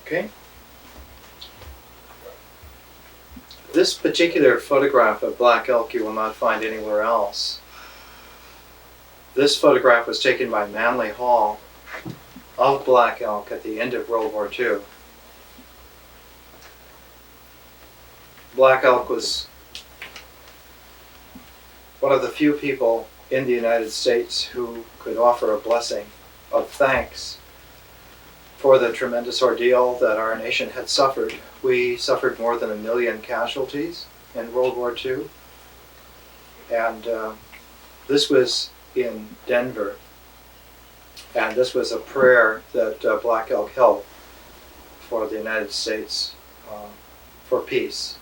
Okay. This particular photograph of black elk you will not find anywhere else. This photograph was taken by Manly Hall of black elk at the end of World War II. Black elk was one of the few people in the United States who could offer a blessing of thanks for the tremendous ordeal that our nation had suffered. We suffered more than 1 million casualties in World War II. And this was in Denver. And this was a prayer that Black Elk held for the United States for peace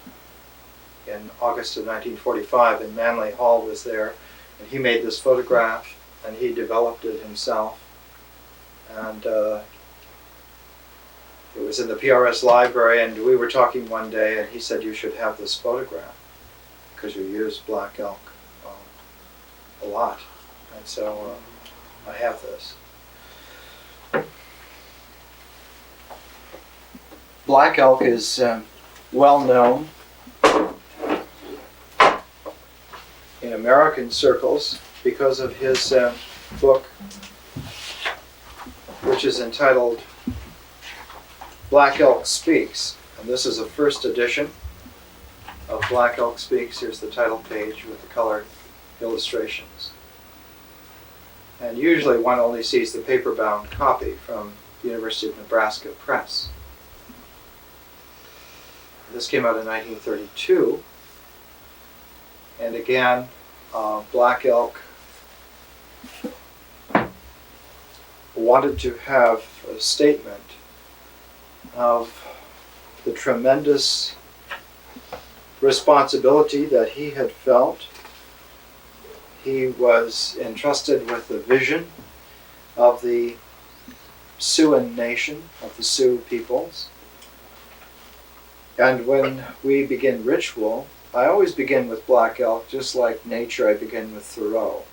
in August of 1945. And Manly Hall was there. And he made this photograph and he developed it himself. And it was in the PRS library, and we were talking one day, and he said, "You should have this photograph because you use black elk a lot." And so I have this. Black elk is well known in American circles because of his book, which is entitled Black Elk Speaks, and this is a first edition of Black Elk Speaks. Here's the title page with the colored illustrations. And usually one only sees the paper-bound copy from University of Nebraska Press. This came out in 1932, and again, Black Elk wanted to have a statement of the tremendous responsibility that he had felt. He was entrusted with the vision of the Siouan nation, of the Sioux peoples. And when we begin ritual, I always begin with black elk, just like nature, I begin with Thoreau.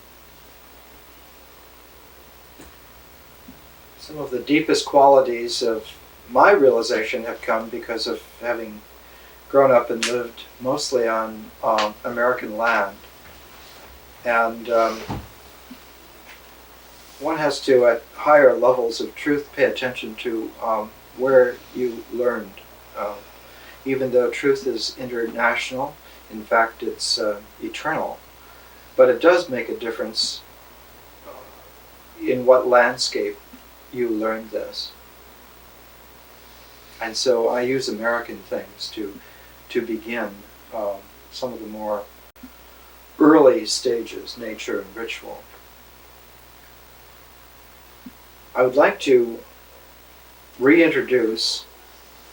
Some of the deepest qualities of my realization have come because of having grown up and lived mostly on American land. And one has to, at higher levels of truth, pay attention to where you learned. Even though truth is international, in fact it's eternal, but it does make a difference in what landscape you learned this. And so I use American things to begin some of the more early stages, nature and ritual. I would like to reintroduce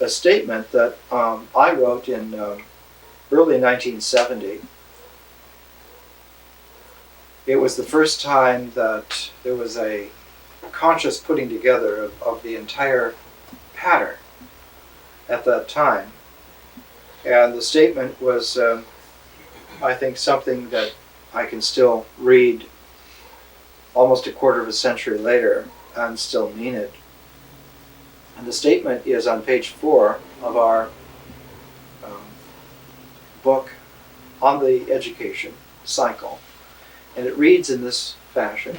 a statement that I wrote in early 1970. It was the first time that there was a conscious putting together of the entire pattern at that time. And the statement was, I think, something that I can still read almost a quarter of a century later and still mean it. And the statement is on page 4 of our book on the education cycle. And it reads in this fashion: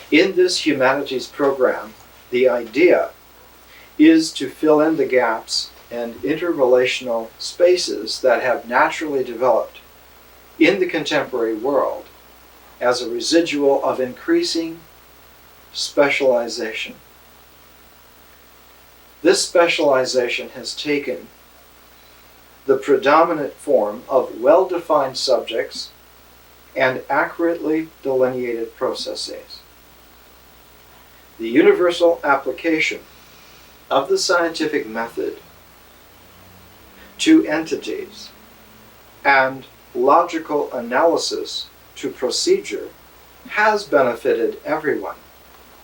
in this humanities program, the idea is to fill in the gaps and interrelational spaces that have naturally developed in the contemporary world as a residual of increasing specialization. This specialization has taken the predominant form of well-defined subjects and accurately delineated processes. The universal application of the scientific method to entities and logical analysis to procedure has benefited everyone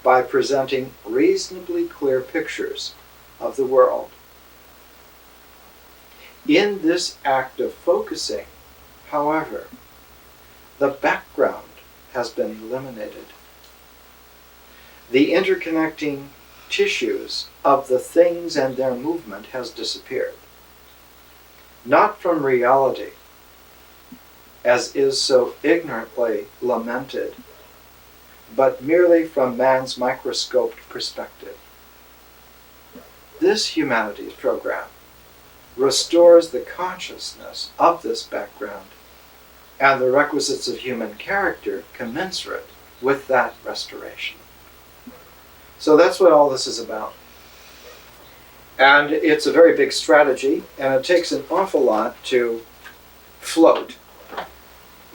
by presenting reasonably clear pictures of the world. In this act of focusing, however, the background has been eliminated. The interconnecting tissues of the things and their movement has disappeared. Not from reality, as is so ignorantly lamented, but merely from man's microscoped perspective. This humanities program restores the consciousness of this background and the requisites of human character commensurate with that restoration. So that's what all this is about. And it's a very big strategy, and it takes an awful lot to float.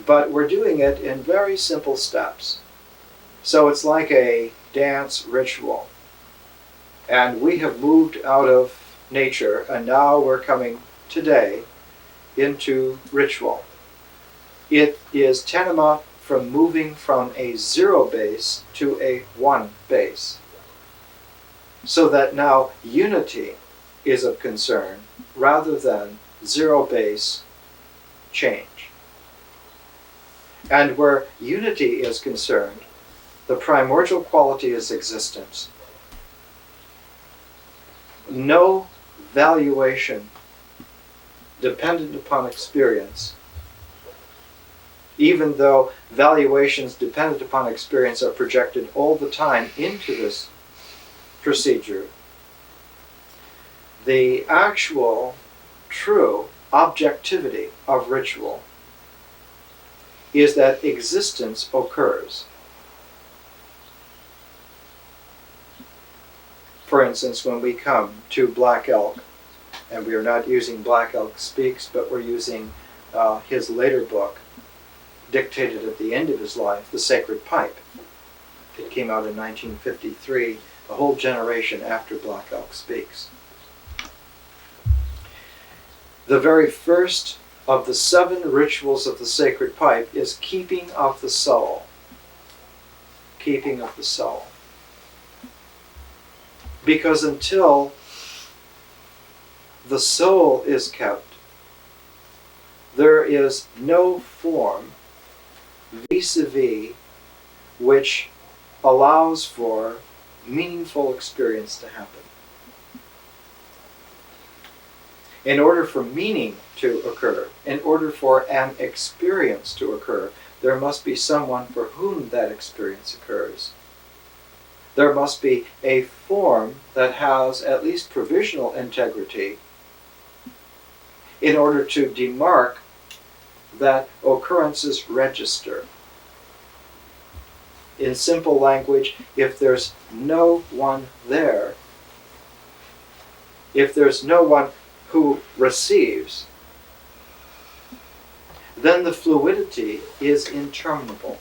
But we're doing it in very simple steps. So it's like a dance ritual. And we have moved out of nature, and now we're coming today into ritual. It is tantamount from moving from a 0 base to a 1 base. So that now unity is of concern rather than 0 base change. And where unity is concerned, the primordial quality is existence. No valuation dependent upon experience, even though valuations dependent upon experience are projected all the time into this procedure. The actual, true objectivity of ritual is that existence occurs. For instance, when we come to Black Elk, and we are not using Black Elk Speaks, but we're using his later book, dictated at the end of his life, The Sacred Pipe. It came out in 1953, a whole generation after Black Elk Speaks. The very first of the 7 rituals of the Sacred Pipe is keeping of the soul. Keeping of the soul. Because until the soul is kept, there is no form vis-a-vis which allows for meaningful experience to happen. In order for meaning to occur, in order for an experience to occur, there must be someone for whom that experience occurs. There must be a form that has at least provisional integrity in order to demark that occurrences register. In simple language, if there's no one there, if there's no one who receives, then the fluidity is interminable.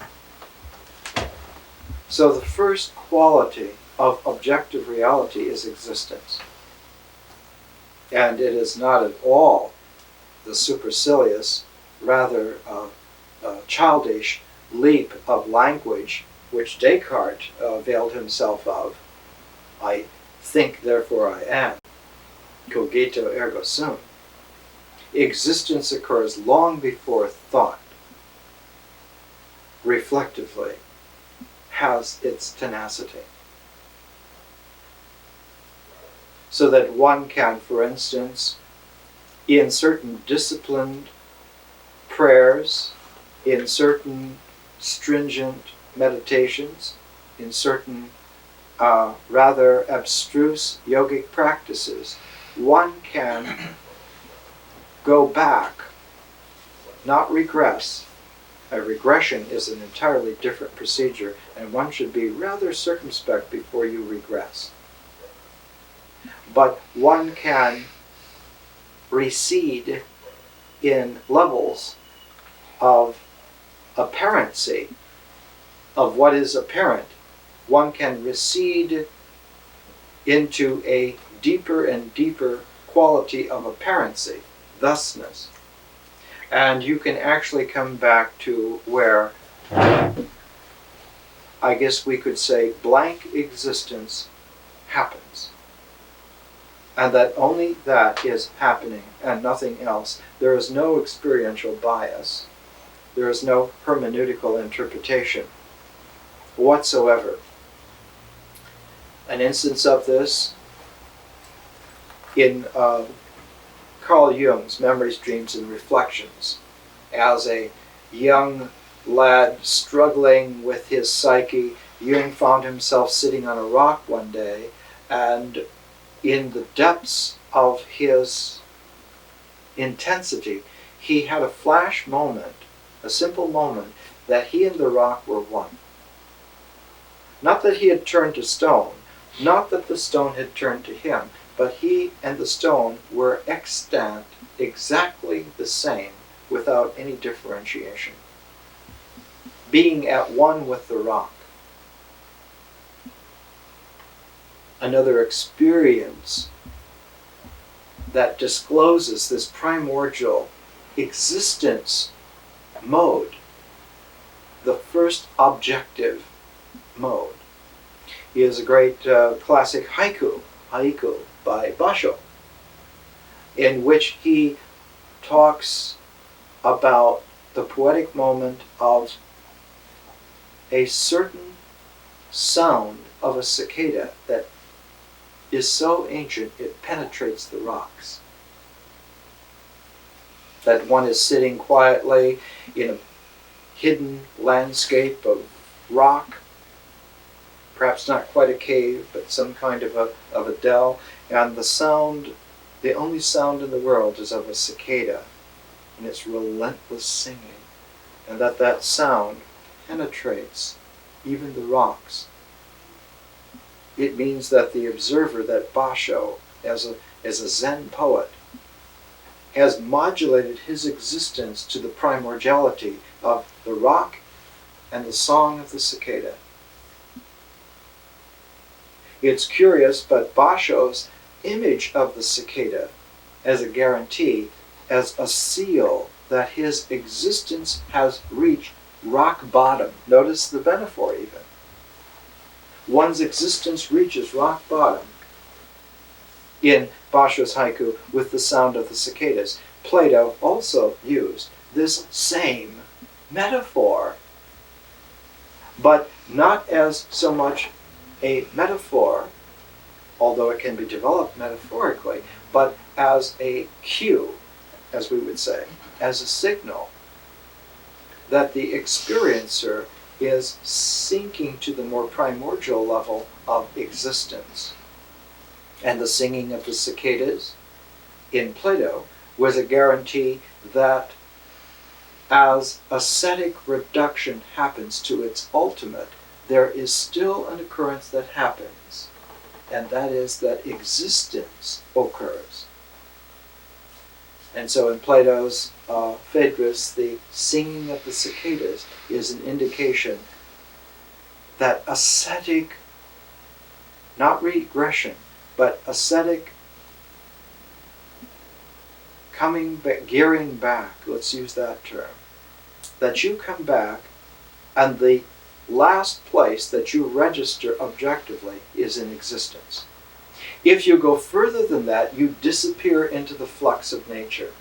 So the first quality of objective reality is existence. And it is not at all the supercilious, rather childish leap of language which Descartes availed himself of. I think, therefore I am. Cogito ergo sum. Existence occurs long before thought, reflectively, has its tenacity. So that one can, for instance, in certain disciplined prayers, in certain stringent meditations, in certain rather abstruse yogic practices, one can go back, not regress. A regression is an entirely different procedure, and one should be rather circumspect before you regress. But one can recede in levels of apparency, of what is apparent. One can recede into a deeper and deeper quality of apparency, thusness. And you can actually come back to where, I guess we could say, blank existence happens. And that only that is happening and nothing else. There is no experiential bias. There is no hermeneutical interpretation whatsoever. An instance of this in Carl Jung's Memories, Dreams, and Reflections. As a young lad struggling with his psyche, Jung found himself sitting on a rock one day, and in the depths of his intensity, he had a flash moment, a simple moment, that he and the rock were one. Not that he had turned to stone, not that the stone had turned to him, but he and the stone were extant, exactly the same, without any differentiation. Being at one with the rock. Another experience that discloses this primordial existence mode, the first objective mode, is a great classic haiku by Bough, in which he talks about the poetic moment of a certain sound of a cicada that is so ancient it penetrates the rocks. That one is sitting quietly in a hidden landscape of rock, perhaps not quite a cave, but some kind of a dell, and the sound, the only sound in the world, is of a cicada and its relentless singing, and that sound penetrates even the rocks. It means that the observer, that Basho, as a Zen poet, has modulated his existence to the primordiality of the rock and the song of the cicada. It's curious, but Basho's image of the cicada as a guarantee, as a seal that his existence has reached rock bottom. Notice the metaphor even. One's existence reaches rock bottom in Basho's haiku with the sound of the cicadas. Plato also used this same metaphor, but not as so much a metaphor, although it can be developed metaphorically, but as a cue, as we would say, as a signal that the experiencer is sinking to the more primordial level of existence. And the singing of the cicadas in Plato was a guarantee that as ascetic reduction happens to its ultimate, there is still an occurrence that happens, and that is that existence occurs. And so in Plato's Phaedrus, the singing of the cicadas is an indication that ascetic, not regression, but ascetic coming back, gearing back, let's use that term, that you come back and the last place that you register objectively is in existence. If you go further than that, you disappear into the flux of nature.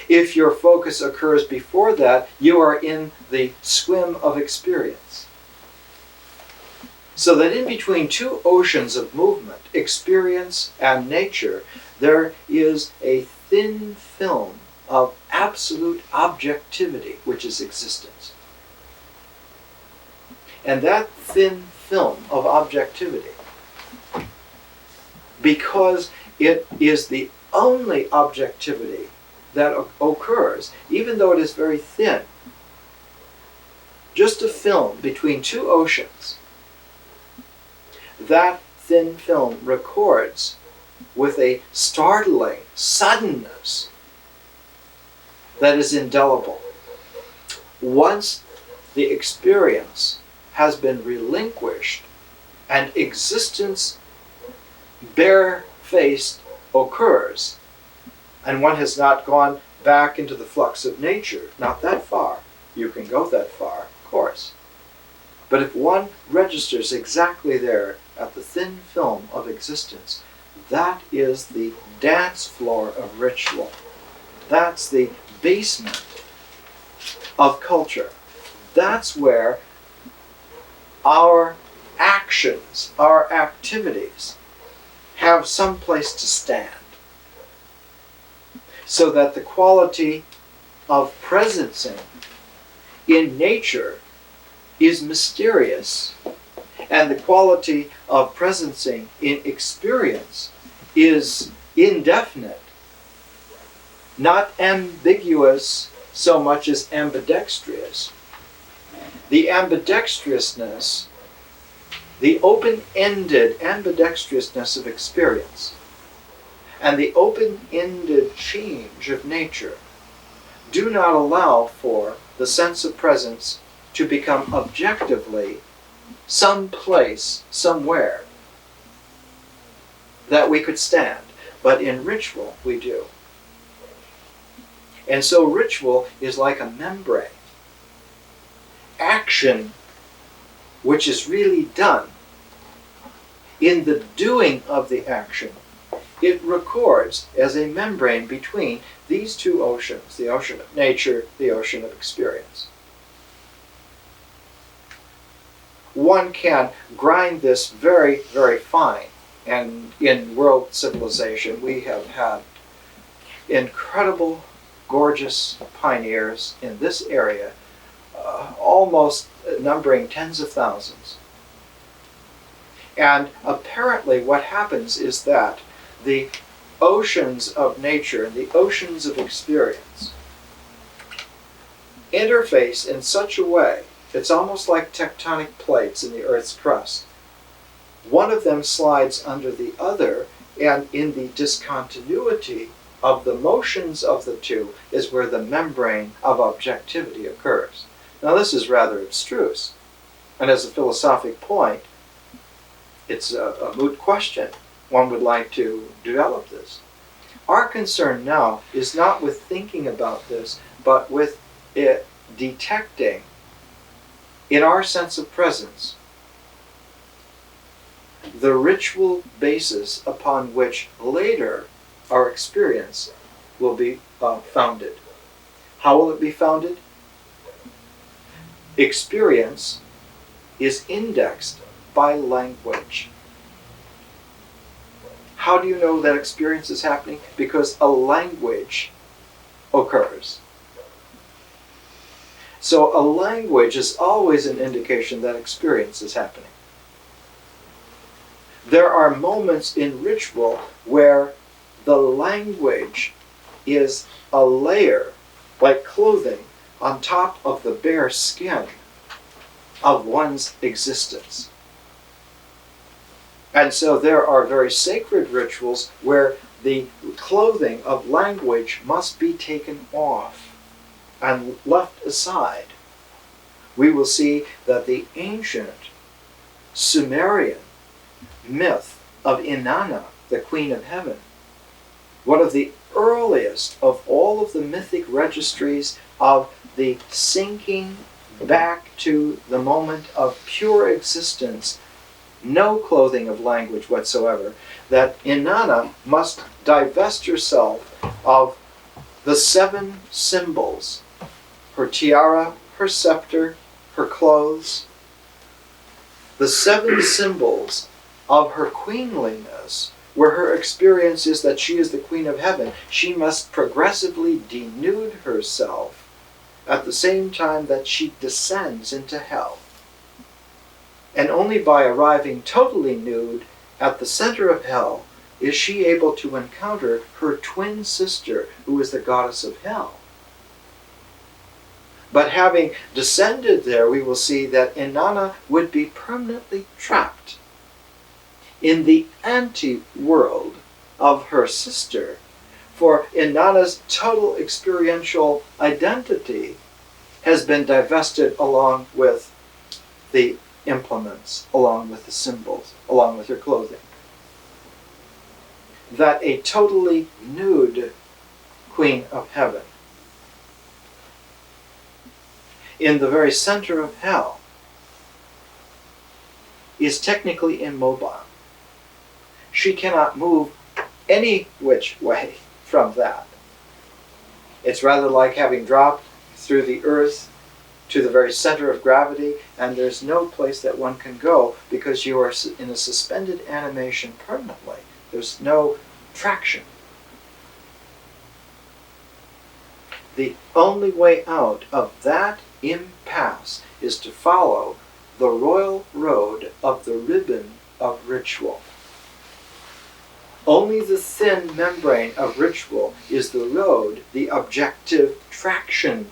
If your focus occurs before that, you are in the swim of experience. So that in between two oceans of movement, experience and nature, there is a thin film of absolute objectivity, which is existence. And that thin film of objectivity, because it is the only objectivity that occurs, even though it is very thin, just a film between two oceans, that thin film records with a startling suddenness that is indelible. Once the experience has been relinquished and existence bare-faced occurs, and one has not gone back into the flux of nature, not that far. You can go that far, of course. But if one registers exactly there at the thin film of existence, that is the dance floor of ritual. That's the basement of culture. That's where our actions, our activities, have some place to stand, so that the quality of presencing in nature is mysterious, and the quality of presencing in experience is indefinite, not ambiguous so much as ambidextrous. The ambidextrousness, the open-ended ambidextrousness of experience, and the open-ended change of nature do not allow for the sense of presence to become objectively someplace, somewhere that we could stand. But in ritual, we do. And so ritual is like a membrane. Action, which is really done, in the doing of the action, it records as a membrane between these two oceans, the ocean of nature, the ocean of experience. One can grind this very, very fine. And in world civilization, we have had incredible, gorgeous pioneers in this area, almost numbering tens of thousands. And apparently what happens is that the oceans of nature and the oceans of experience interface in such a way, it's almost like tectonic plates in the Earth's crust. One of them slides under the other, and in the discontinuity of the motions of the two is where the membrane of objectivity occurs. Now this is rather abstruse, and as a philosophic point, it's a moot question. One would like to develop this. Our concern now is not with thinking about this, but with it detecting in our sense of presence the ritual basis upon which later our experience will be founded. How will it be founded? Experience is indexed by language. How do you know that experience is happening? Because a language occurs. So a language is always an indication that experience is happening. There are moments in ritual where the language is a layer, like clothing, on top of the bare skin of one's existence. And so there are very sacred rituals where the clothing of language must be taken off and left aside. We will see that the ancient Sumerian myth of Inanna, the Queen of Heaven, one of the earliest of all of the mythic registries of the sinking back to the moment of pure existence, no clothing of language whatsoever, that Inanna must divest herself of the 7 symbols, her tiara, her scepter, her clothes, the 7 symbols of her queenliness, where her experience is that she is the Queen of Heaven. She must progressively denude herself at the same time that she descends into hell. And only by arriving totally nude at the center of hell is she able to encounter her twin sister, who is the goddess of hell. But having descended there, we will see that Inanna would be permanently trapped in the anti-world of her sister, for Inanna's total experiential identity has been divested along with the implements, along with the symbols, along with her clothing. That a totally nude Queen of Heaven, in the very center of hell, is technically immobile. She cannot move any which way from that. It's rather like having dropped through the earth to the very center of gravity, and there's no place that one can go because you are in a suspended animation permanently. There's no traction. The only way out of that impasse is to follow the royal road of the ribbon of ritual. Only the thin membrane of ritual is the road, the objective traction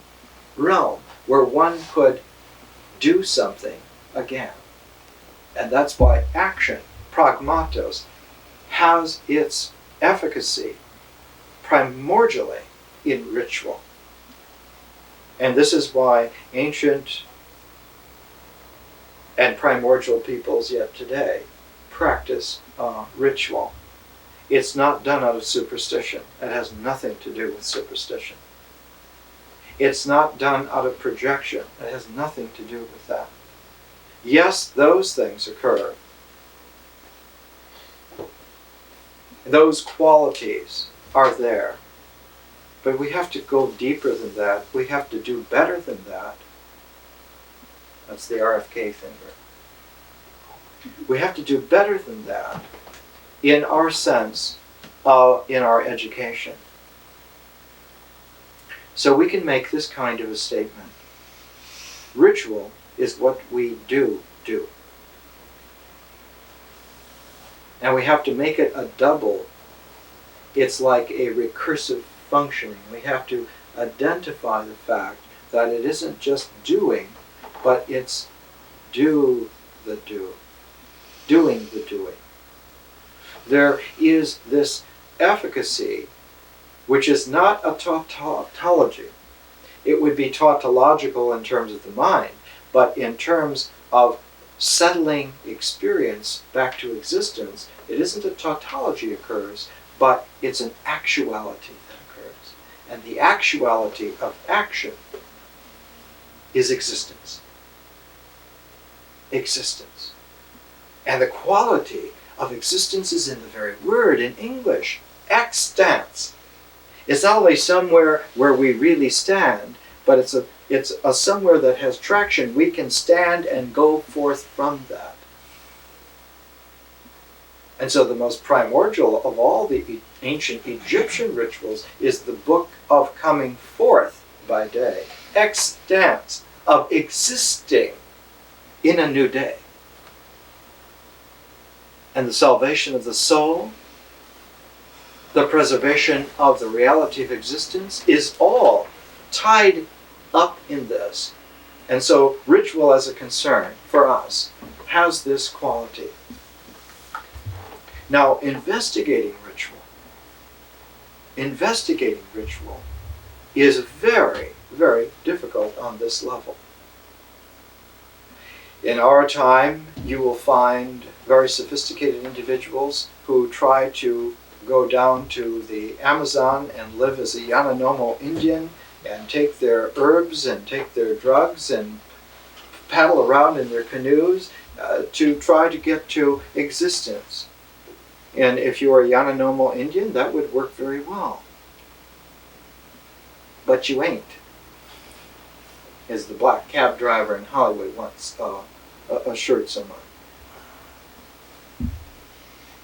realm, where one could do something again. And that's why action, pragmatos, has its efficacy primordially in ritual. And this is why ancient and primordial peoples yet today practice ritual. It's not done out of superstition. It has nothing to do with superstition. It's not done out of projection. It has nothing to do with that. Yes, those things occur. Those qualities are there. But we have to go deeper than that. We have to do better than that. That's the RFK finger. We have to do better than that in our sense, in our education. So we can make this kind of a statement. Ritual is what we do. And we have to make it a double. It's like a recursive functioning. We have to identify the fact that it isn't just doing, but it's doing the doing. There is this efficacy which is not a tautology. It would be tautological in terms of the mind, but in terms of settling experience back to existence, it isn't a tautology occurs, but it's an actuality that occurs. And the actuality of action is existence. Existence. And the quality of existence is in the very word in English, exstance. It's not only somewhere where we really stand, but it's a somewhere that has traction. We can stand and go forth from that. And so the most primordial of all the ancient Egyptian rituals is the book of coming forth by day, exstance, of existing in a new day. And the salvation of the soul, the preservation of the reality of existence is all tied up in this. And so ritual as a concern for us has this quality. Now, investigating ritual is very, very difficult on this level. In our time, you will find very sophisticated individuals who try to go down to the Amazon and live as a Yanomamo Indian and take their herbs and take their drugs and paddle around in their canoes to try to get to existence. And if you are a Yanomamo Indian, that would work very well. But you ain't. As the black cab driver in Hollywood once assured someone.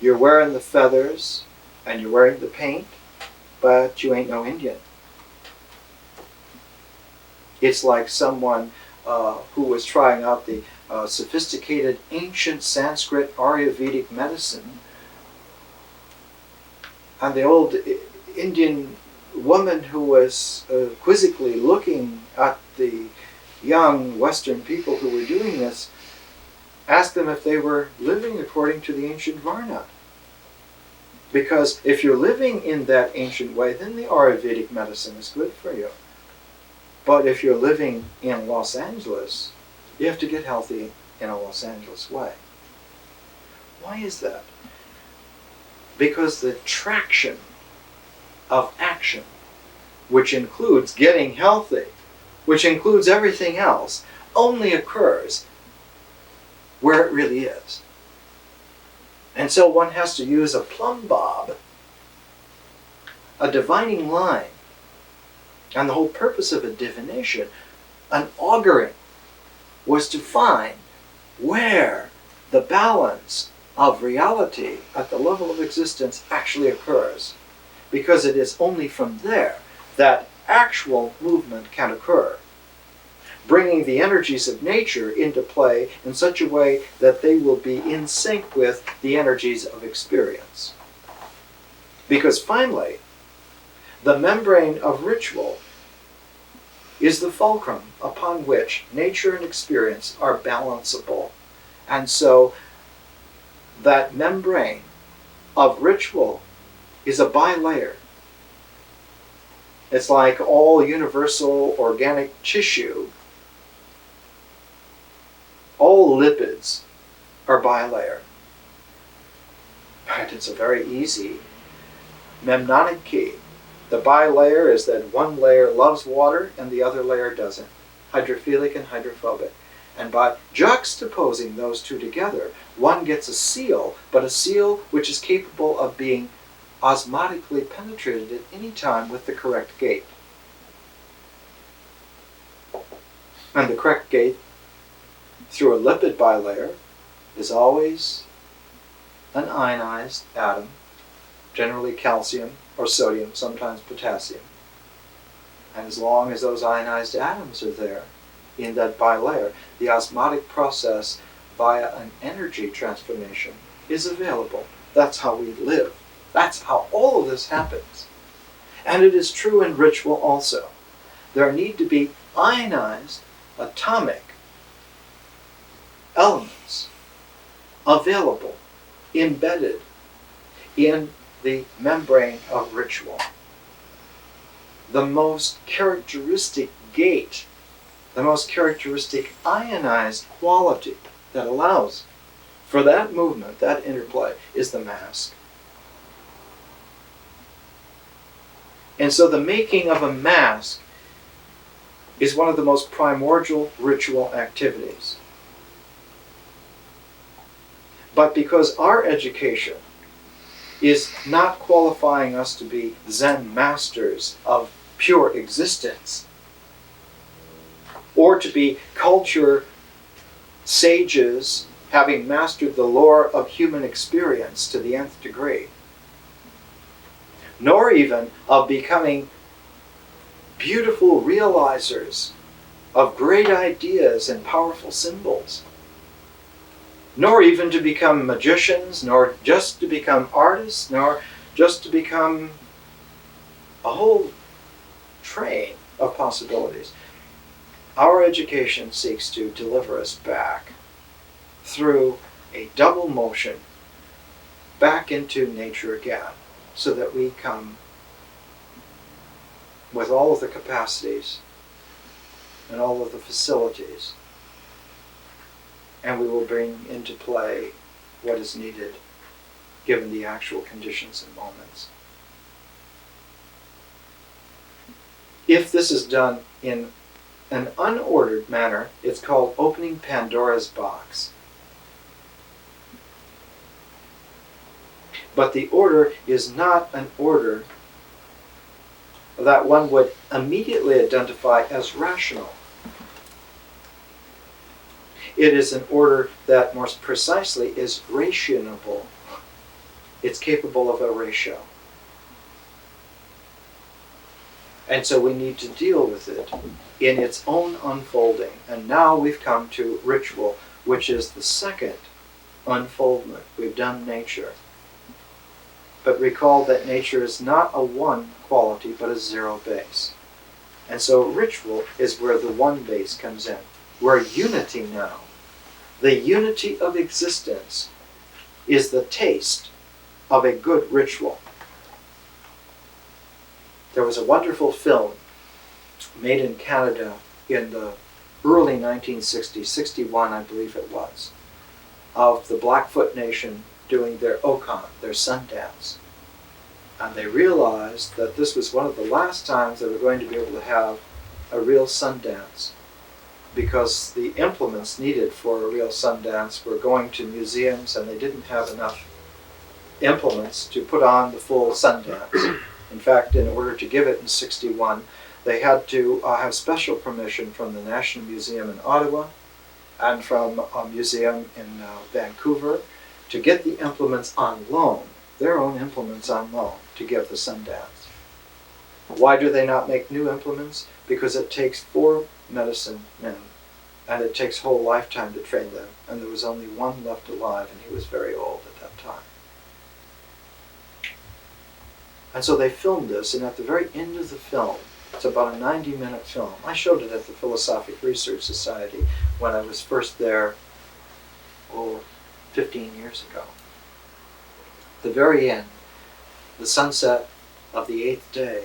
You're wearing the feathers and you're wearing the paint, but you ain't no Indian. It's like someone who was trying out the sophisticated ancient Sanskrit Ayurvedic medicine, and the old Indian woman who was quizzically looking at the young Western people who were doing this asked them if they were living according to the ancient Varna. Because if you're living in that ancient way, then the Ayurvedic medicine is good for you. But if you're living in Los Angeles, you have to get healthy in a Los Angeles way. Why is that? Because the traction of action, which includes getting healthy, which includes everything else, only occurs where it really is. And so one has to use a plumb bob, a divining line. And the whole purpose of a divination, An auguring was to find where the balance of reality at the level of existence actually occurs, because it is only from there that actual movement can occur, bringing the energies of nature into play in such a way that they will be in sync with the energies of experience. Because finally, the membrane of ritual is the fulcrum upon which nature and experience are balanceable. And so that membrane of ritual is a bilayer. It's like all universal organic tissue. All lipids are bilayer. But it's a very easy mnemonic key. The bilayer is that one layer loves water and the other layer doesn't. Hydrophilic and hydrophobic. And by juxtaposing those two together, one gets a seal, but a seal which is capable of being osmotically penetrated at any time with the correct gate. And the correct gate through a lipid bilayer is always an ionized atom, generally calcium or sodium, sometimes potassium. And as long as those ionized atoms are there in that bilayer, the osmotic process via an energy transformation is available. That's how we live. That's how all of this happens. And it is true in ritual also. There need to be ionized atomic elements available, embedded in the membrane of ritual. The most characteristic gate, the most characteristic ionized quality that allows for that movement, that interplay, is the mask. And so the making of a mask is one of the most primordial ritual activities. But because our education is not qualifying us to be Zen masters of pure existence, or to be culture sages having mastered the lore of human experience to the nth degree, nor even of becoming beautiful realizers of great ideas and powerful symbols, nor even to become magicians, nor just to become artists, nor just to become a whole train of possibilities. Our education seeks to deliver us back through a double motion back into nature again, so that we come with all of the capacities and all of the facilities, and we will bring into play what is needed given the actual conditions and moments. If this is done in an unordered manner, it's called opening Pandora's box. But the order is not an order that one would immediately identify as rational. It is an order that more precisely is rationable. It's capable of a ratio. And so we need to deal with it in its own unfolding. And now we've come to ritual, which is the second unfoldment. We've done nature. But recall that nature is not a one quality, but a zero base. And so ritual is where the one base comes in. We're unity now. The unity of existence is the taste of a good ritual. There was a wonderful film made in Canada in the early 1960s, 61 I believe it was, of the Blackfoot Nation doing their Okan, their Sundance. And they realized that this was one of the last times they were going to be able to have a real Sundance, because the implements needed for a real Sundance were going to museums, and they didn't have enough implements to put on the full Sundance. In fact, in order to give it in 61, They had to have special permission from the National Museum in Ottawa and from a museum in Vancouver to get the implements on loan, their own implements on loan, to give the Sundance. Why do they not make new implements? Because it takes 4 medicine men, and it takes a whole lifetime to train them, and there was only one left alive, and he was very old at that time. And so they filmed this, and at the very end of the film, it's about a 90-minute film. I showed it at the Philosophic Research Society when I was first there, 15 years ago. At the very end, the sunset of the 8th day,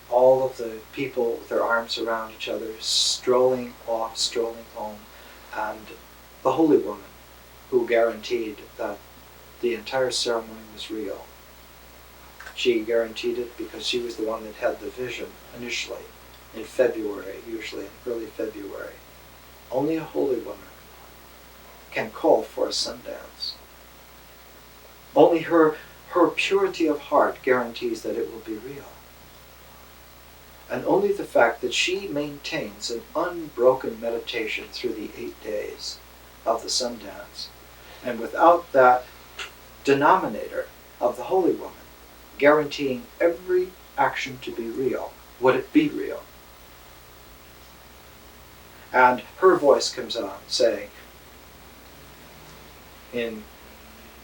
all of the people with their arms around each other, strolling off, strolling home, and the holy woman who guaranteed that the entire ceremony was real. She guaranteed it because she was the one that had the vision initially, in February, usually in early February. Only a holy woman can call for a Sundance. Only her purity of heart guarantees that it will be real. And only the fact that she maintains an unbroken meditation through the 8 days of the Sundance, and without that denominator of the holy woman, guaranteeing every action to be real, would it be real? And her voice comes on saying, in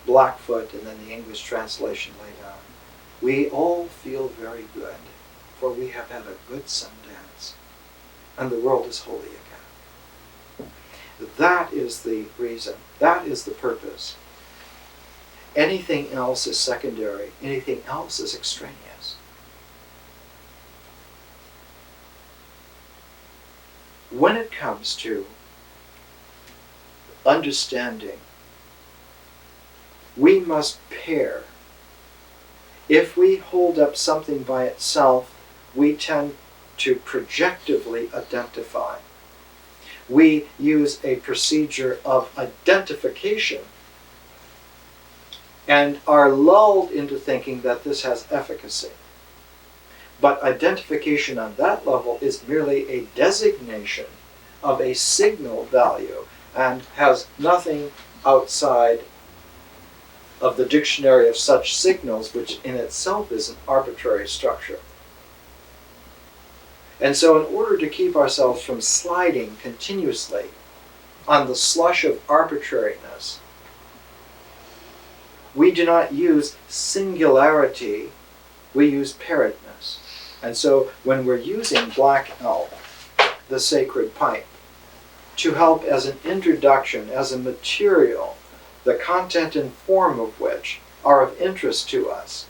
Blackfoot and then the English translation laid on, "We all feel very good, for we have had a good Sundance, and the world is holy again." That is the reason. That is the purpose. Anything else is secondary. Anything else is extraneous. When it comes to understanding, we must pair. If we hold up something by itself, we tend to projectively identify. We use a procedure of identification and are lulled into thinking that this has efficacy. But identification on that level is merely a designation of a signal value and has nothing outside of the dictionary of such signals, which in itself is an arbitrary structure. And so in order to keep ourselves from sliding continuously on the slush of arbitrariness, we do not use singularity, we use pairedness. And so when we're using Black Elk, the sacred pipe, to help as an introduction, as a material, the content and form of which are of interest to us,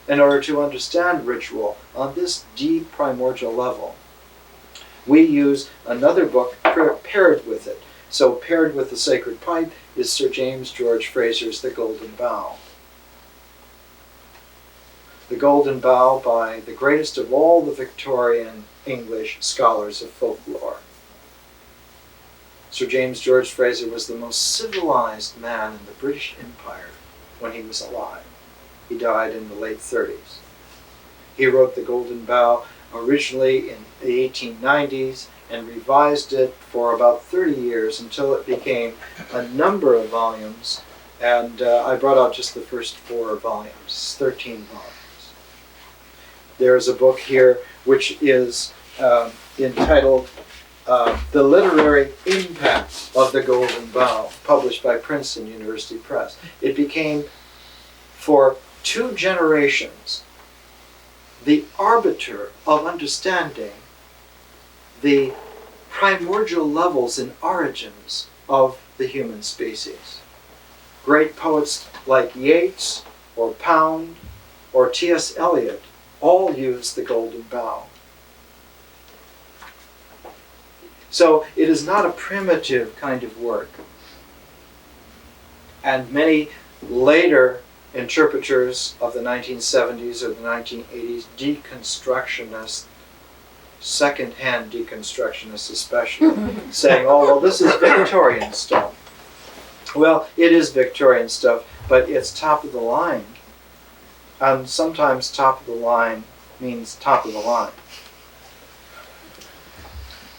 in order to understand ritual on this deep primordial level, we use another book paired with it. So paired with the sacred pipe is Sir James George Fraser's The Golden Bough. The Golden Bough by the greatest of all the Victorian English scholars of folklore. Sir James George Fraser was the most civilized man in the British Empire when he was alive. He died in the late 30s. He wrote The Golden Bough originally in the 1890s and revised it for about 30 years until it became a number of volumes. And I brought out just the first 4 volumes, 13 volumes. There's a book here which is entitled The Literary Impact of the Golden Bough, published by Princeton University Press. It became, for 2 generations, the arbiter of understanding the primordial levels and origins of the human species. Great poets like Yeats or Pound or T.S. Eliot all use the Golden Bough. So it is not a primitive kind of work. And many later interpreters of the 1970s or the 1980s, deconstructionists, second-hand deconstructionists especially, saying, oh, well, this is Victorian stuff. Well, it is Victorian stuff, but it's top of the line. And sometimes top of the line means top of the line.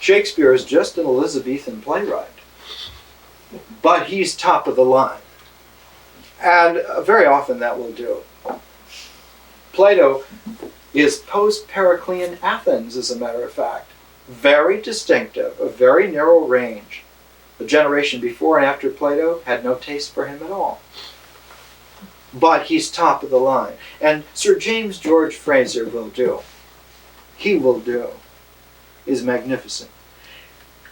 Shakespeare is just an Elizabethan playwright, but he's top of the line. And very often that will do. Plato is post-Periclean Athens, as a matter of fact. Very distinctive, a very narrow range. The generation before and after Plato had no taste for him at all. But he's top of the line. And Sir James George Fraser will do. He will do. Is magnificent.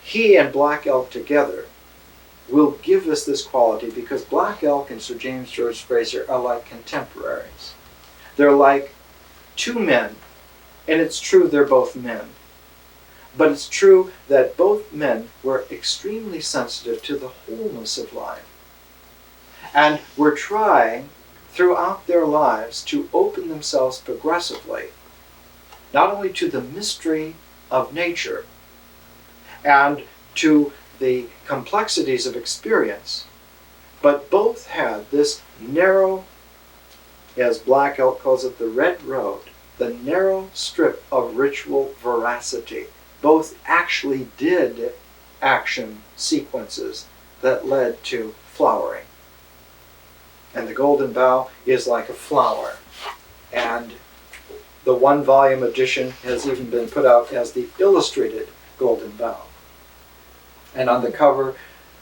He and Black Elk together will give us this quality, because Black Elk and Sir James George Fraser are like contemporaries. They're like two men, and it's true they're both men. But it's true that both men were extremely sensitive to the wholeness of life, and were trying throughout their lives to open themselves progressively, not only to the mystery of nature and to the complexities of experience, but both had this narrow, as Black Elk calls it, the red road, the narrow strip of ritual veracity. Both actually did action sequences that led to flowering. And the Golden Bough is like a flower. And the one-volume edition has even been put out as the illustrated Golden Bough. And on the cover,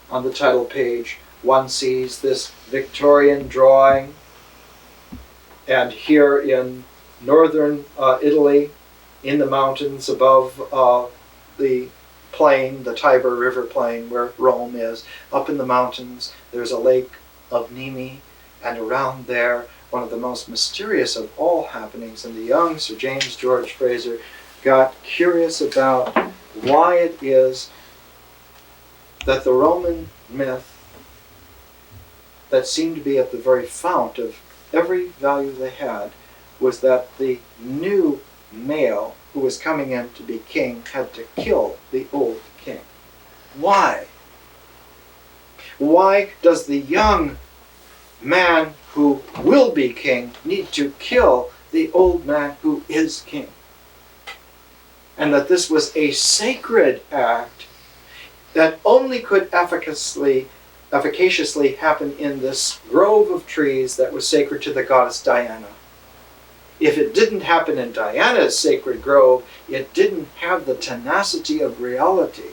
on the title page, one sees this Victorian drawing. And here in northern Italy, in the mountains above the plain, the Tiber River plain where Rome is, up in the mountains, there's a lake of Nemi, and around there, one of the most mysterious of all happenings, and the young Sir James George Fraser got curious about why it is that the Roman myth that seemed to be at the very fount of every value they had was that the new male who was coming in to be king had to kill the old king. Why? Why does the young man who will be king need to kill the old man who is king? And that this was a sacred act that only could efficaciously happen in this grove of trees that was sacred to the goddess Diana. If it didn't happen in Diana's sacred grove, it didn't have the tenacity of reality.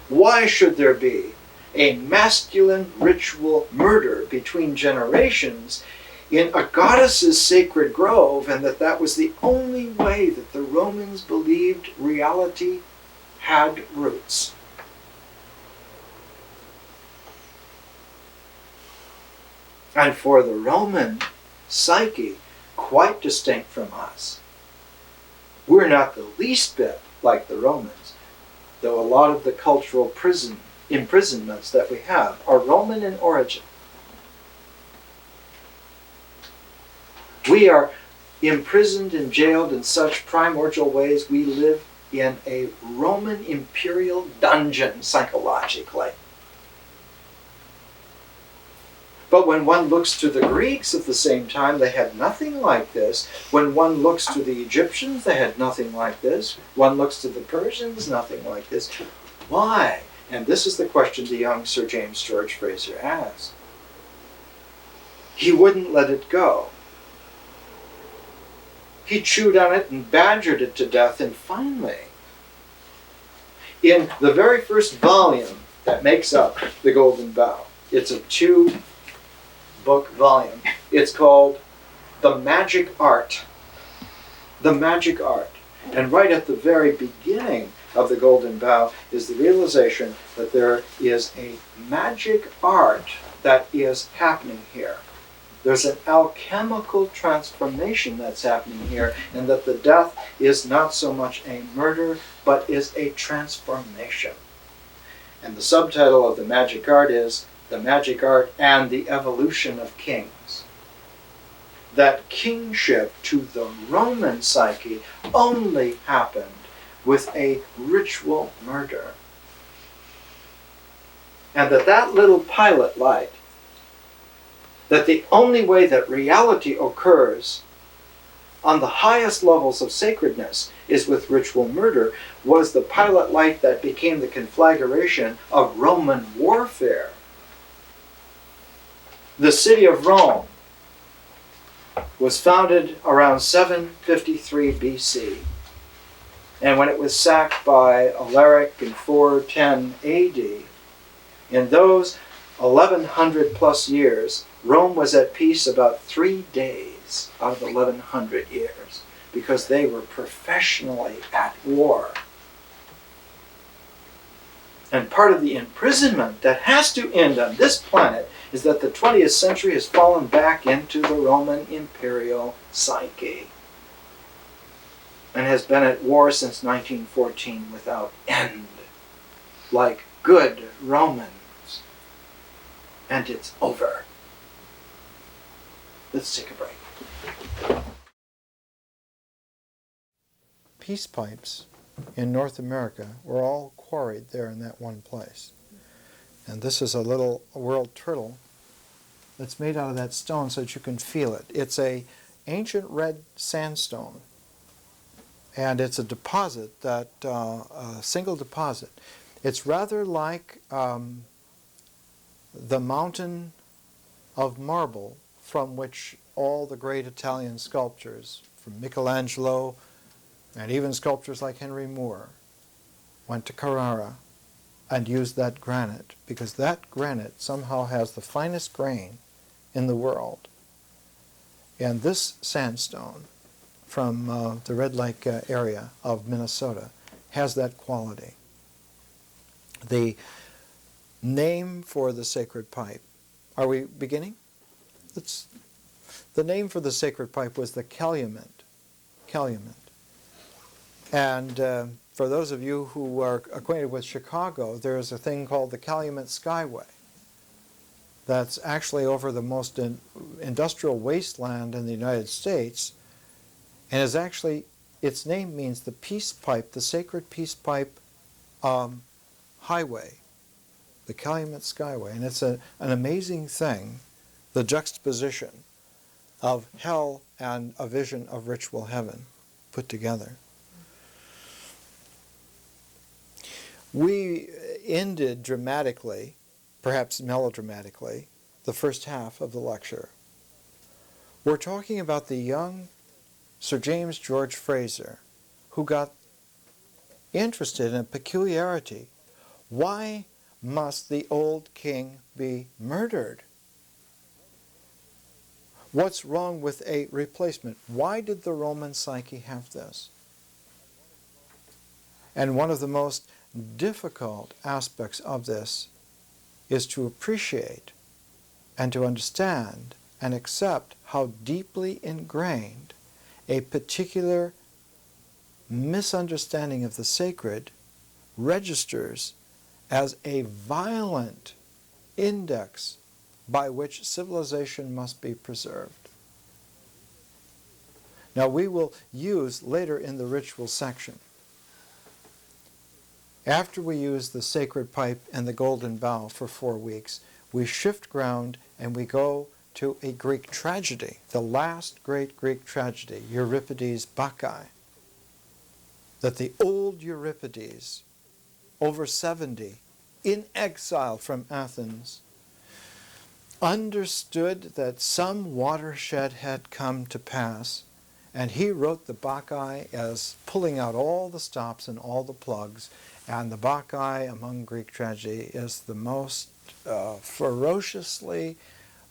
Why should there be a masculine ritual murder between generations in a goddess's sacred grove, and that was the only way that the Romans believed reality had roots? And for the Roman psyche, quite distinct from us. We're not the least bit like the Romans, though a lot of the cultural imprisonments that we have are Roman in origin. We are imprisoned and jailed in such primordial ways. We live in a Roman imperial dungeon psychologically. But when one looks to the Greeks of the same time, they had nothing like this. When one looks to the Egyptians, they had nothing like this. One looks to the Persians, nothing like this. Why? And this is the question the young Sir James George Fraser asked. He wouldn't let it go. He chewed on it and badgered it to death, and finally, in the very first volume that makes up the Golden Bough, it's a two-book volume. It's called The Magic Art. The Magic Art. And right at the very beginning of the Golden Bough is the realization that there is a magic art that is happening here. There's an alchemical transformation that's happening here, and that the death is not so much a murder, but is a transformation. And the subtitle of The Magic Art is The Magic Art and the Evolution of Kings. That kingship to the Roman psyche only happened with a ritual murder. And that little pilot light, that the only way that reality occurs on the highest levels of sacredness is with ritual murder, was the pilot light that became the conflagration of Roman warfare. The city of Rome was founded around 753 BC. And when it was sacked by Alaric in 410 AD, in those 1100 plus years, Rome was at peace about 3 days out of 1100 years because they were professionally at war. And part of the imprisonment that has to end on this planet is that the 20th century has fallen back into the Roman imperial psyche and has been at war since 1914 without end, like good Romans. And it's over. Let's take a break. Peace pipes in North America were all quarried there in that one place. And this is a little world turtle that's made out of that stone so that you can feel it. It's a ancient red sandstone, and it's a deposit, that a single deposit. It's rather like the mountain of marble from which all the great Italian sculptors, from Michelangelo and even sculptors like Henry Moore, went to Carrara and used that granite, because that granite somehow has the finest grain in the world. And this sandstone from the Red Lake area of Minnesota has that quality. The name for the sacred pipe, are we beginning? The name for the sacred pipe was the calumet. Calumet. And for those of you who are acquainted with Chicago, there is a thing called the Calumet Skyway that's actually over the most industrial wasteland in the United States, and is actually, its name means the peace pipe, the sacred peace pipe highway, the Calumet Skyway. And it's an amazing thing, the juxtaposition of hell and a vision of ritual heaven put together. We ended dramatically, perhaps melodramatically, the first half of the lecture. We're talking about the young Sir James George Fraser, who got interested in a peculiarity. Why must the old king be murdered? What's wrong with a replacement? Why did the Roman psyche have this? And one of the most difficult aspects of this is to appreciate and to understand and accept how deeply ingrained a particular misunderstanding of the sacred registers as a violent index by which civilization must be preserved. Now, we will use later in the ritual section, after we use the sacred pipe and the golden bough for 4 weeks, we shift ground and we go to a Greek tragedy, the last great Greek tragedy, Euripides' Bacchae, that the old Euripides, over 70, in exile from Athens, understood that some watershed had come to pass, and he wrote the Bacchae as pulling out all the stops and all the plugs. And the Bacchae among Greek tragedy is the most ferociously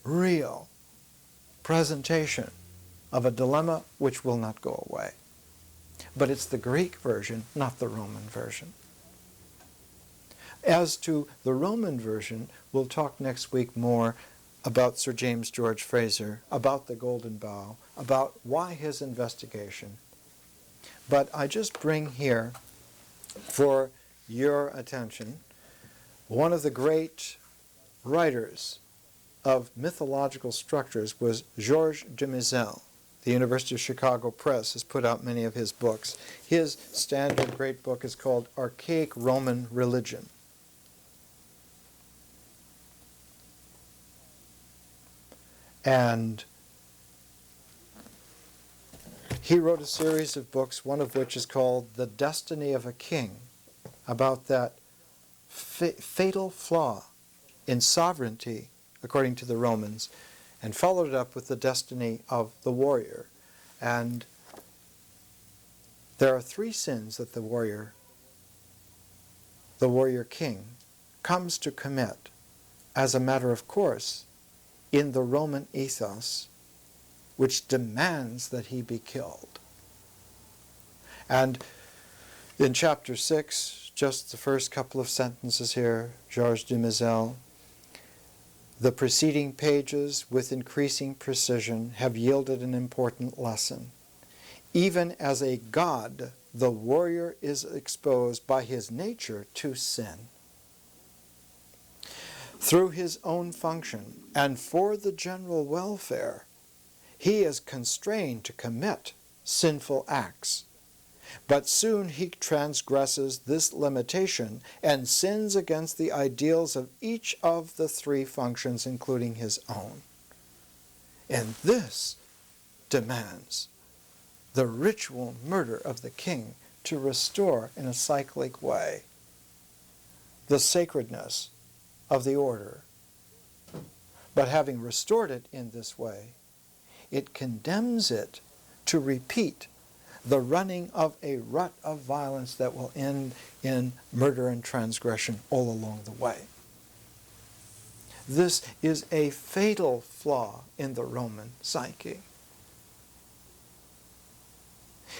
real presentation of a dilemma which will not go away. But it's the Greek version, not the Roman version. As to the Roman version, we'll talk next week more about Sir James George Fraser, about the Golden Bough, about why his investigation. But I just bring here for your attention one of the great writers of mythological structures was Georges de Mizelle. The University of Chicago Press has put out many of his books. His standard great book is called Archaic Roman Religion. And He wrote a series of books, one of which is called The Destiny of a King, about that fatal flaw in sovereignty, according to the Romans, and followed it up with the destiny of the warrior. And there are three sins that the warrior king, comes to commit as a matter of course in the Roman ethos, which demands that he be killed. And in chapter 6, just the first couple of sentences here, Georges Dumézil, the preceding pages, with increasing precision, have yielded an important lesson. Even as a god, the warrior is exposed by his nature to sin. Through his own function and for the general welfare, he is constrained to commit sinful acts. But soon he transgresses this limitation and sins against the ideals of each of the three functions, including his own. And this demands the ritual murder of the king to restore in a cyclic way the sacredness of the order. But having restored it in this way, it condemns it to repeat the running of a rut of violence that will end in murder and transgression all along the way. This is a fatal flaw in the Roman psyche.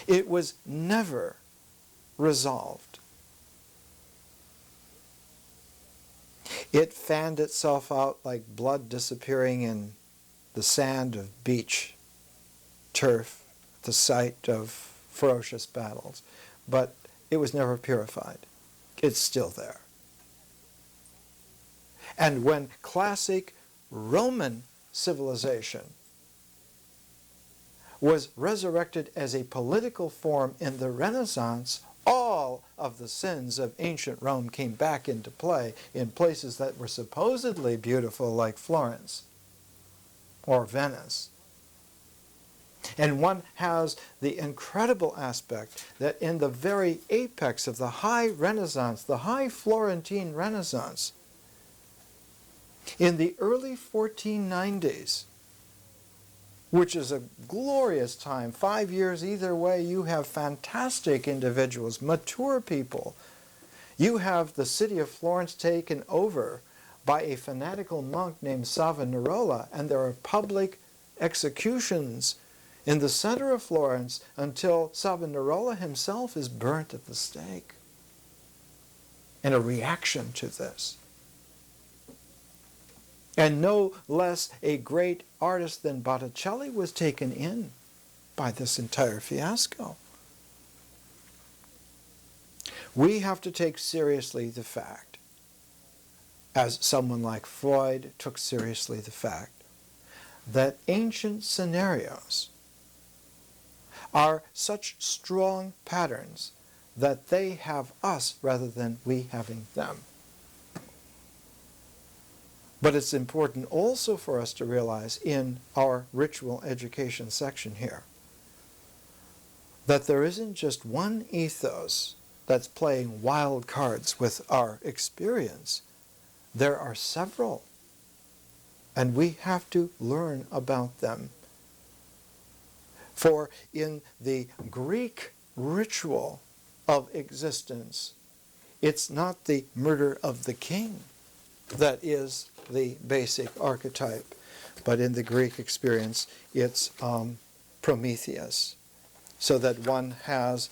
It was never resolved. It fanned itself out like blood disappearing in the sand of beach turf at the site of ferocious battles, but it was never purified. It's still there. And when classic Roman civilization was resurrected as a political form in the Renaissance, all of the sins of ancient Rome came back into play in places that were supposedly beautiful, like Florence or Venice. And one has the incredible aspect that in the very apex of the high Renaissance, the high Florentine Renaissance, in the early 1490s, which is a glorious time, 5 years either way, you have fantastic individuals, mature people. You have the city of Florence taken over by a fanatical monk named Savonarola, and there are public executions in the center of Florence until Savonarola himself is burnt at the stake in a reaction to this. And no less a great artist than Botticelli was taken in by this entire fiasco. We have to take seriously the fact, as someone like Freud took seriously the fact, that ancient scenarios are such strong patterns that they have us rather than we having them. But it's important also for us to realize in our ritual education section here that there isn't just one ethos that's playing wild cards with our experience. There are several, and we have to learn about them. For in the Greek ritual of existence, it's not the murder of the king that is the basic archetype, but in the Greek experience, it's Prometheus. So that one has,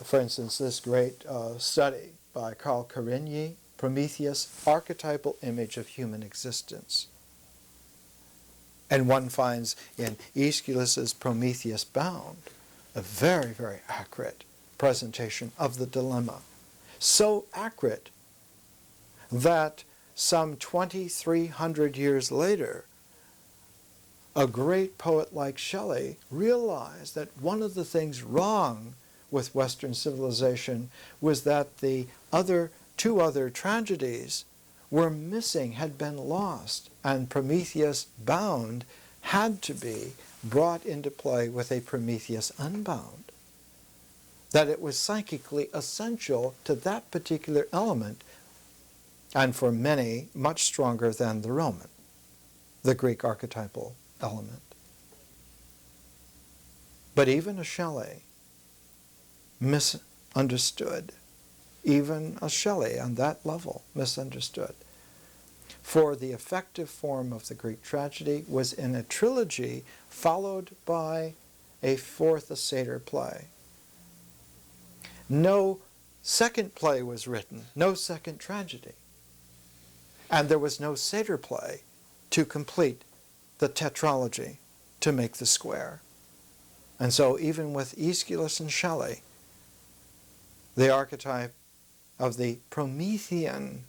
for instance, this great study by Carl Carigny, Prometheus, archetypal image of human existence. And one finds in Aeschylus's Prometheus Bound a very, very accurate presentation of the dilemma. So accurate that some 2,300 years later, a great poet like Shelley realized that one of the things wrong with Western civilization was that the two other tragedies were missing, had been lost, and Prometheus Bound had to be brought into play with a Prometheus unbound, that it was psychically essential to that particular element, and for many, much stronger than the Roman, the Greek archetypal element. But even a Shelley misunderstood. Even a Shelley on that level misunderstood. For the effective form of the Greek tragedy was in a trilogy followed by a fourth, a satyr play. No second play was written, no second tragedy. And there was no satyr play to complete the tetralogy, to make the square. And so even with Aeschylus and Shelley, the archetype of the Promethean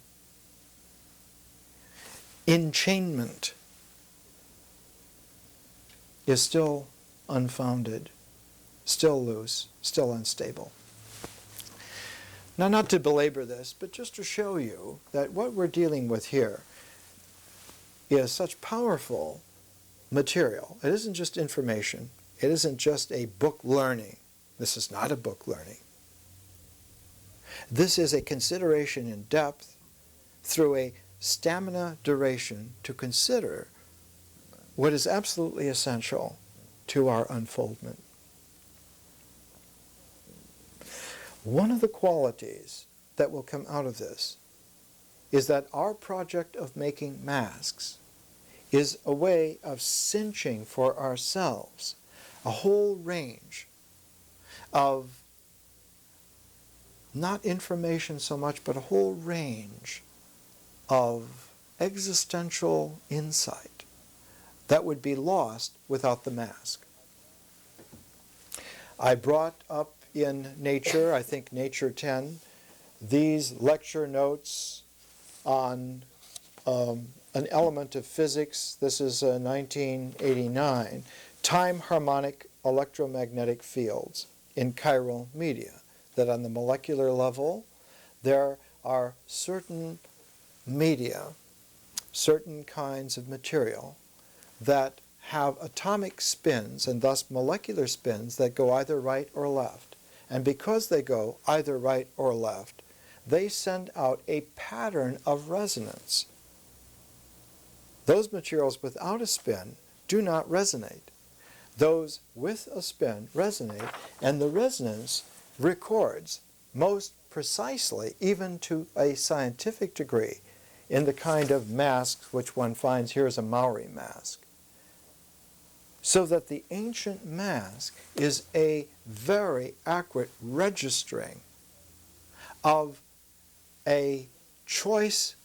enchainment is still unfounded, still loose, still unstable. Now, not to belabor this, but just to show you that what we're dealing with here is such powerful material. It isn't just information. It isn't just a book learning. This is not a book learning. This is a consideration in depth through a stamina duration to consider what is absolutely essential to our unfoldment. One of the qualities that will come out of this is that our project of making masks is a way of cinching for ourselves a whole range of not information so much, but a whole range of existential insight that would be lost without the mask. I brought up in Nature, I think Nature 10, these lecture notes on an element of physics. This is 1989, time harmonic electromagnetic fields in chiral media. That on the molecular level, there are certain media, certain kinds of material that have atomic spins and thus molecular spins that go either right or left. And because they go either right or left, they send out a pattern of resonance. Those materials without a spin do not resonate. Those with a spin resonate, and the resonance records most precisely, even to a scientific degree, in the kind of masks which one finds. Here's a Maori mask. So that the ancient mask is a very accurate registering of a choice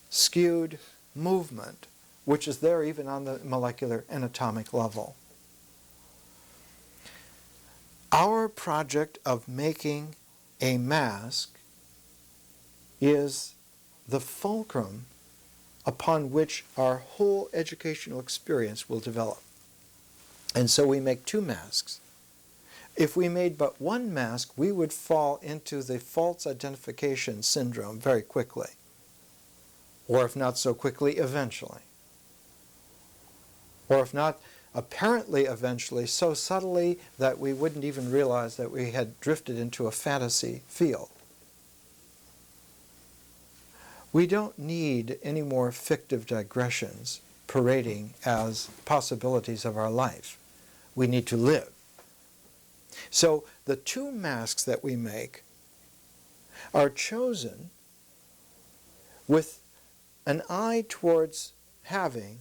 skewed movement, which is there even on the molecular and atomic level. Our project of making a mask is the fulcrum upon which our whole educational experience will develop. And so we make two masks. If we made but one mask, we would fall into the false identification syndrome very quickly. Or if not so quickly, eventually. Or if not apparently eventually, so subtly that we wouldn't even realize that we had drifted into a fantasy field. We don't need any more fictive digressions parading as possibilities of our life. We need to live. So the two masks that we make are chosen with an eye towards having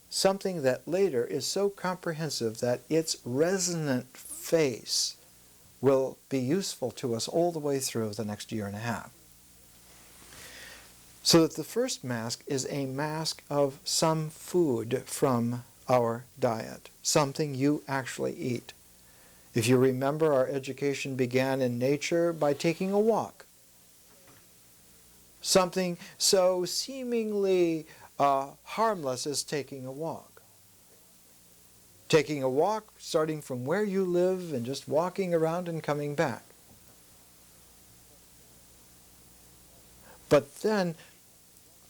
something that later is so comprehensive that its resonant face will be useful to us all the way through the next year and a half. So that the first mask is a mask of some food from our diet, something you actually eat. If you remember, our education began in nature by taking a walk. Something so seemingly harmless as taking a walk. Taking a walk, starting from where you live and just walking around and coming back. But then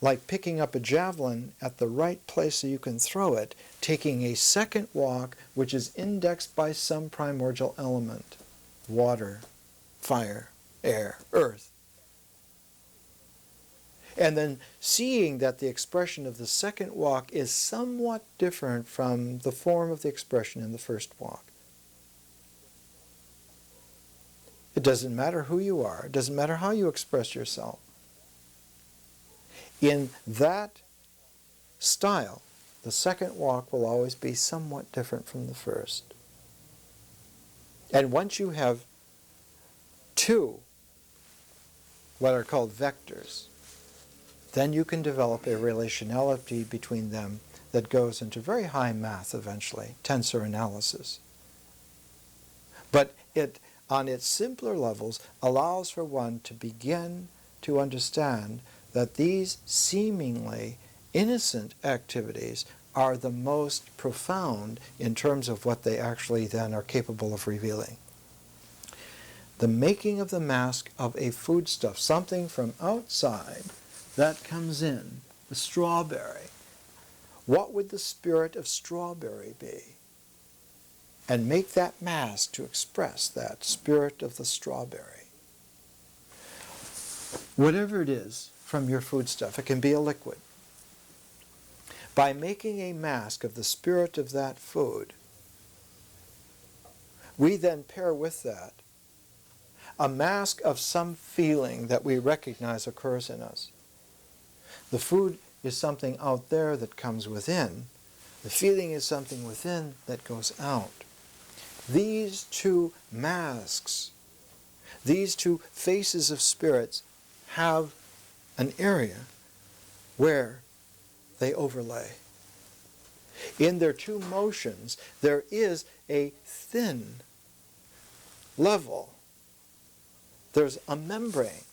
like picking up a javelin at the right place so you can throw it, taking a second walk which is indexed by some primordial element, water, fire, air, earth. And then seeing that the expression of the second walk is somewhat different from the form of the expression in the first walk. It doesn't matter who you are. It doesn't matter how you express yourself. In that style, the second walk will always be somewhat different from the first. And once you have two, what are called vectors, then you can develop a relationality between them that goes into very high math eventually, tensor analysis. But it, on its simpler levels, allows for one to begin to understand that these seemingly innocent activities are the most profound in terms of what they actually then are capable of revealing. The making of the mask of a foodstuff, something from outside that comes in, the strawberry. What would the spirit of strawberry be? And make that mask to express that spirit of the strawberry. Whatever it is from your foodstuff, it can be a liquid. By making a mask of the spirit of that food, we then pair with that a mask of some feeling that we recognize occurs in us. The food is something out there that comes within. The feeling is something within that goes out. These two masks, these two faces of spirits have an area where they overlay. In their two motions, there is a thin level. There's a membrane,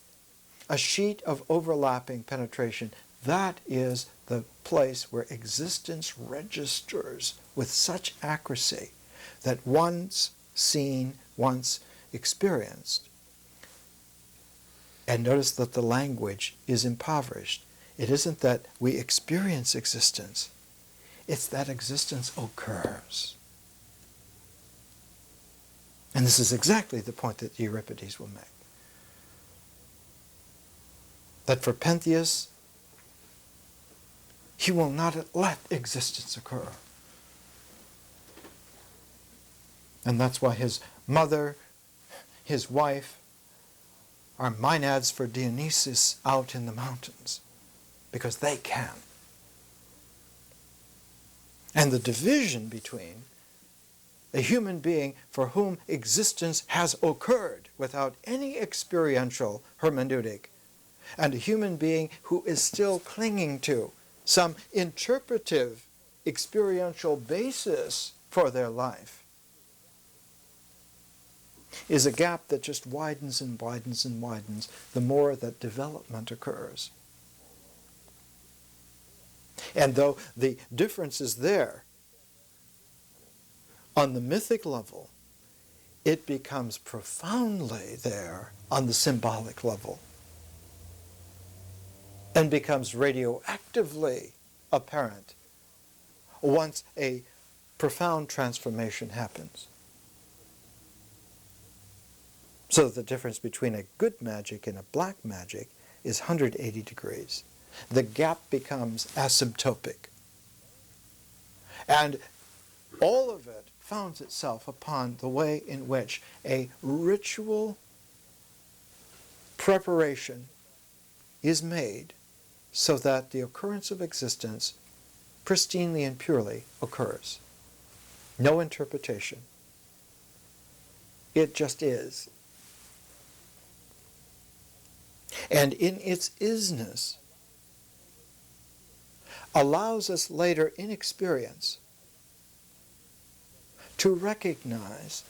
a sheet of overlapping penetration. That is the place where existence registers with such accuracy that once seen, once experienced. And notice that the language is impoverished. It isn't that we experience existence. It's that existence occurs. And this is exactly the point that Euripides will make. That for Pentheus, he will not let existence occur. And that's why his mother, his wife, are maenads for Dionysus out in the mountains, because they can. And the division between a human being for whom existence has occurred without any experiential hermeneutic, and a human being who is still clinging to some interpretive experiential basis for their life, is a gap that just widens and widens and widens the more that development occurs. And though the difference is there, on the mythic level, it becomes profoundly there on the symbolic level, and becomes radioactively apparent once a profound transformation happens. So the difference between a good magic and a black magic is 180 degrees. The gap becomes asymptotic. And all of it founds itself upon the way in which a ritual preparation is made so that the occurrence of existence pristinely and purely occurs. No interpretation. It just is. And in its isness, allows us later in experience to recognize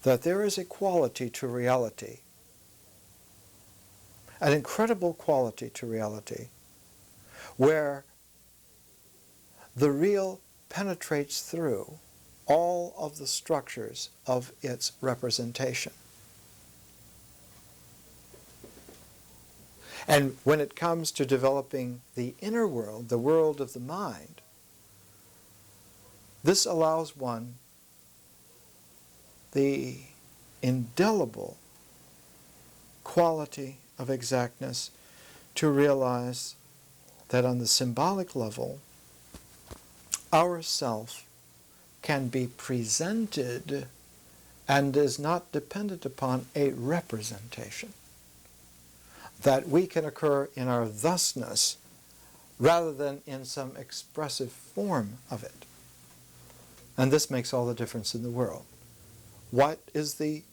that there is a quality to reality, an incredible quality to reality, where the real penetrates through all of the structures of its representation. And when it comes to developing the inner world, the world of the mind, this allows one the indelible quality of exactness to realize that on the symbolic level, our self can be presented and is not dependent upon a representation. That we can occur in our thusness rather than in some expressive form of it. And this makes all the difference in the world. What is the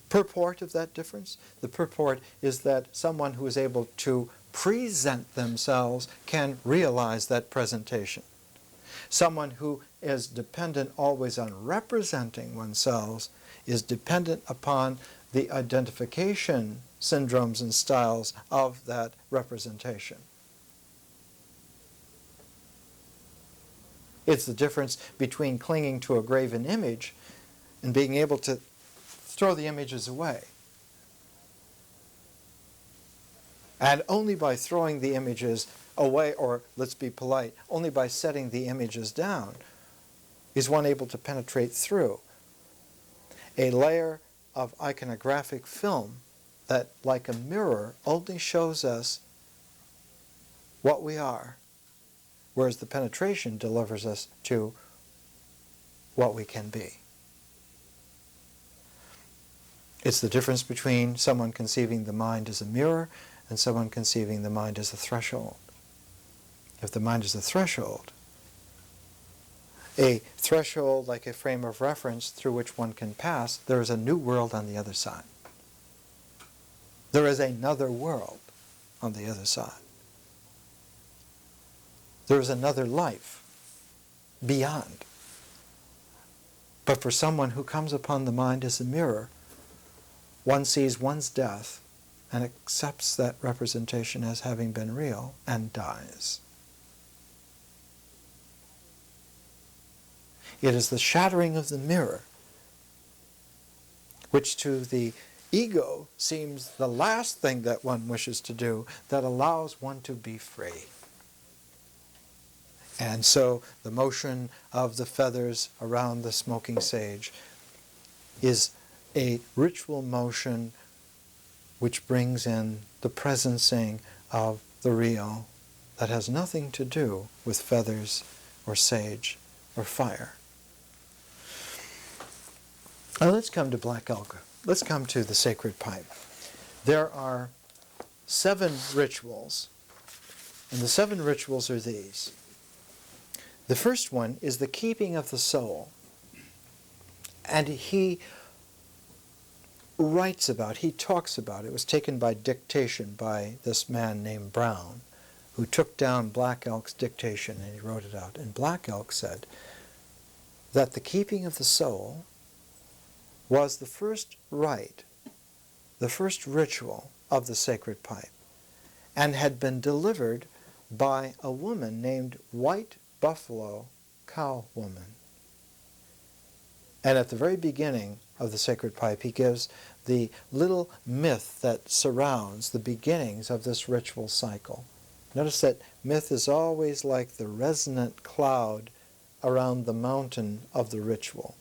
purport of that difference? The purport is that someone who is able to present themselves can realize that presentation. Someone who is dependent always on representing oneself is dependent upon the identification syndromes and styles of that representation. It's the difference between clinging to a graven image and being able to throw the images away. And only by throwing the images away, or let's be polite, only by setting the images down, is one able to penetrate through a layer of iconographic film that, like a mirror, only shows us what we are, whereas the penetration delivers us to what we can be. It's the difference between someone conceiving the mind as a mirror and someone conceiving the mind as a threshold. If the mind is a threshold like a frame of reference through which one can pass, there is a new world on the other side. There is another world on the other side. There is another life beyond. But for someone who comes upon the mind as a mirror, one sees one's death and accepts that representation as having been real and dies. It is the shattering of the mirror, which to the ego seems the last thing that one wishes to do, that allows one to be free. And so the motion of the feathers around the smoking sage is a ritual motion which brings in the presencing of the real that has nothing to do with feathers or sage or fire. Now let's come to Black Elk. Let's come to the sacred pipe. There are 7 rituals, and the 7 rituals are these. The first one is the keeping of the soul. And he talks about it. It was taken by dictation by this man named Brown, who took down Black Elk's dictation and he wrote it out. And Black Elk said that the keeping of the soul was the first rite, the first ritual of the sacred pipe, and had been delivered by a woman named White Buffalo Cow Woman. And at the very beginning of the sacred pipe, he gives the little myth that surrounds the beginnings of this ritual cycle. Notice that myth is always like the resonant cloud around the mountain of the ritual.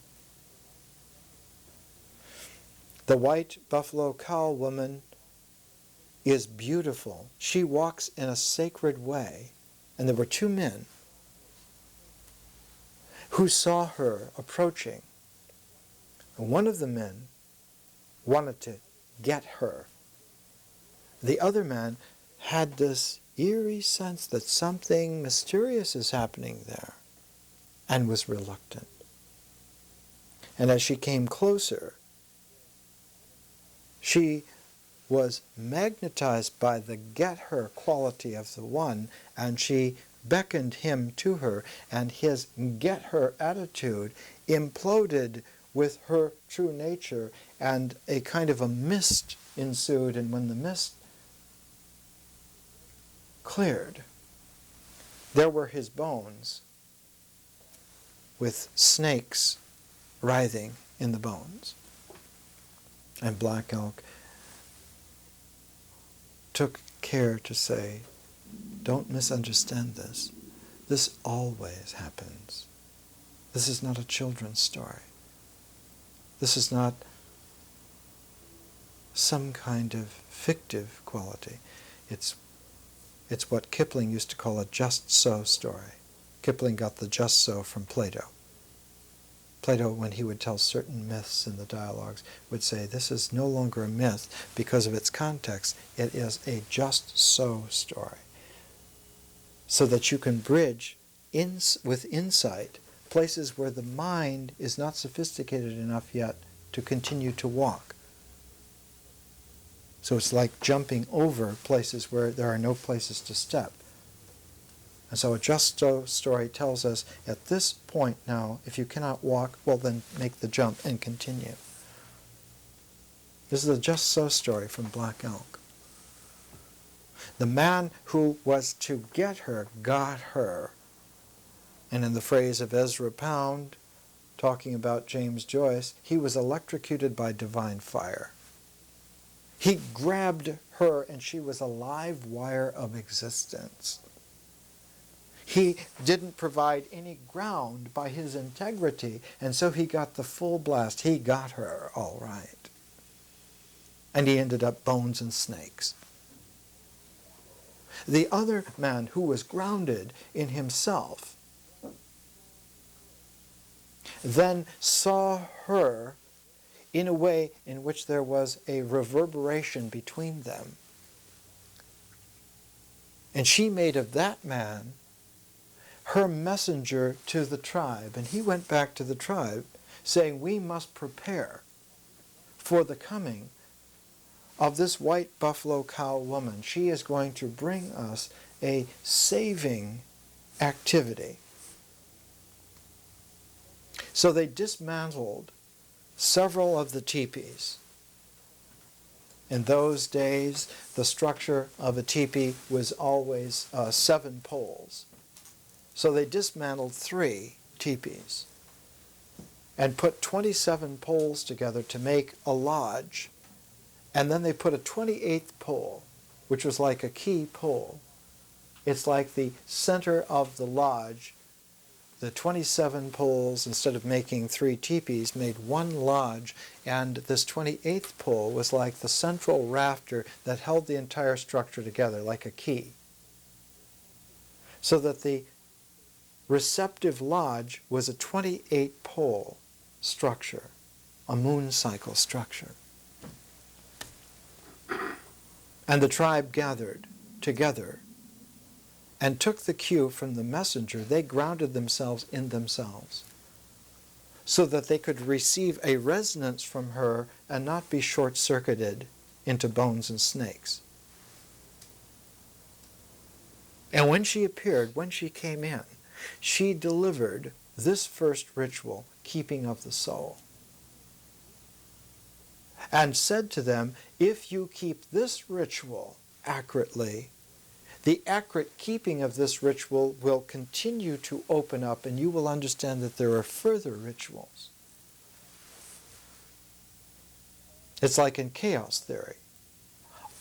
The White Buffalo Cow Woman is beautiful. She walks in a sacred way. And there were 2 men who saw her approaching. And one of the men wanted to get her. The other man had this eerie sense that something mysterious is happening there, and was reluctant. And as she came closer, she was magnetized by the get-her quality of the one, and she beckoned him to her, and his get-her attitude imploded with her true nature, and a kind of a mist ensued, and when the mist cleared, there were his bones with snakes writhing in the bones. And Black Elk took care to say, don't misunderstand this. This always happens. This is not a children's story. This is not some kind of fictive quality. It's what Kipling used to call a just so story. Kipling got the just so from Plato. Plato, when he would tell certain myths in the dialogues, would say, this is no longer a myth because of its context. It is a just so story. So that you can bridge with insight places where the mind is not sophisticated enough yet to continue to walk. So it's like jumping over places where there are no places to step. And so a just so story tells us, at this point now, if you cannot walk, well then make the jump and continue. This is a just so story from Black Elk. The man who was to get her got her. And in the phrase of Ezra Pound, talking about James Joyce, he was electrocuted by divine fire. He grabbed her and she was a live wire of existence. He didn't provide any ground by his integrity, and so he got the full blast. He got her all right. And he ended up bones and snakes. The other man who was grounded in himself then saw her in a way in which there was a reverberation between them. And she made of that man her messenger to the tribe. And he went back to the tribe saying, we must prepare for the coming of this white buffalo cow woman. She is going to bring us a saving activity. So they dismantled several of the teepees. In those days, the structure of a teepee was always 7 poles. So they dismantled 3 teepees and put 27 poles together to make a lodge. And then they put a 28th pole, which was like a key pole. It's like the center of the lodge. The 27 poles, instead of making 3 teepees, made 1 lodge, and this 28th pole was like the central rafter that held the entire structure together, like a key. So that the receptive lodge was a 28-pole structure, a moon cycle structure. And the tribe gathered together and took the cue from the messenger. They grounded themselves in themselves so that they could receive a resonance from her and not be short-circuited into bones and snakes. And when she appeared, when she came in, she delivered this first ritual, keeping of the soul, and said to them, if you keep this ritual accurately, the accurate keeping of this ritual will continue to open up, and you will understand that there are further rituals. It's like in chaos theory.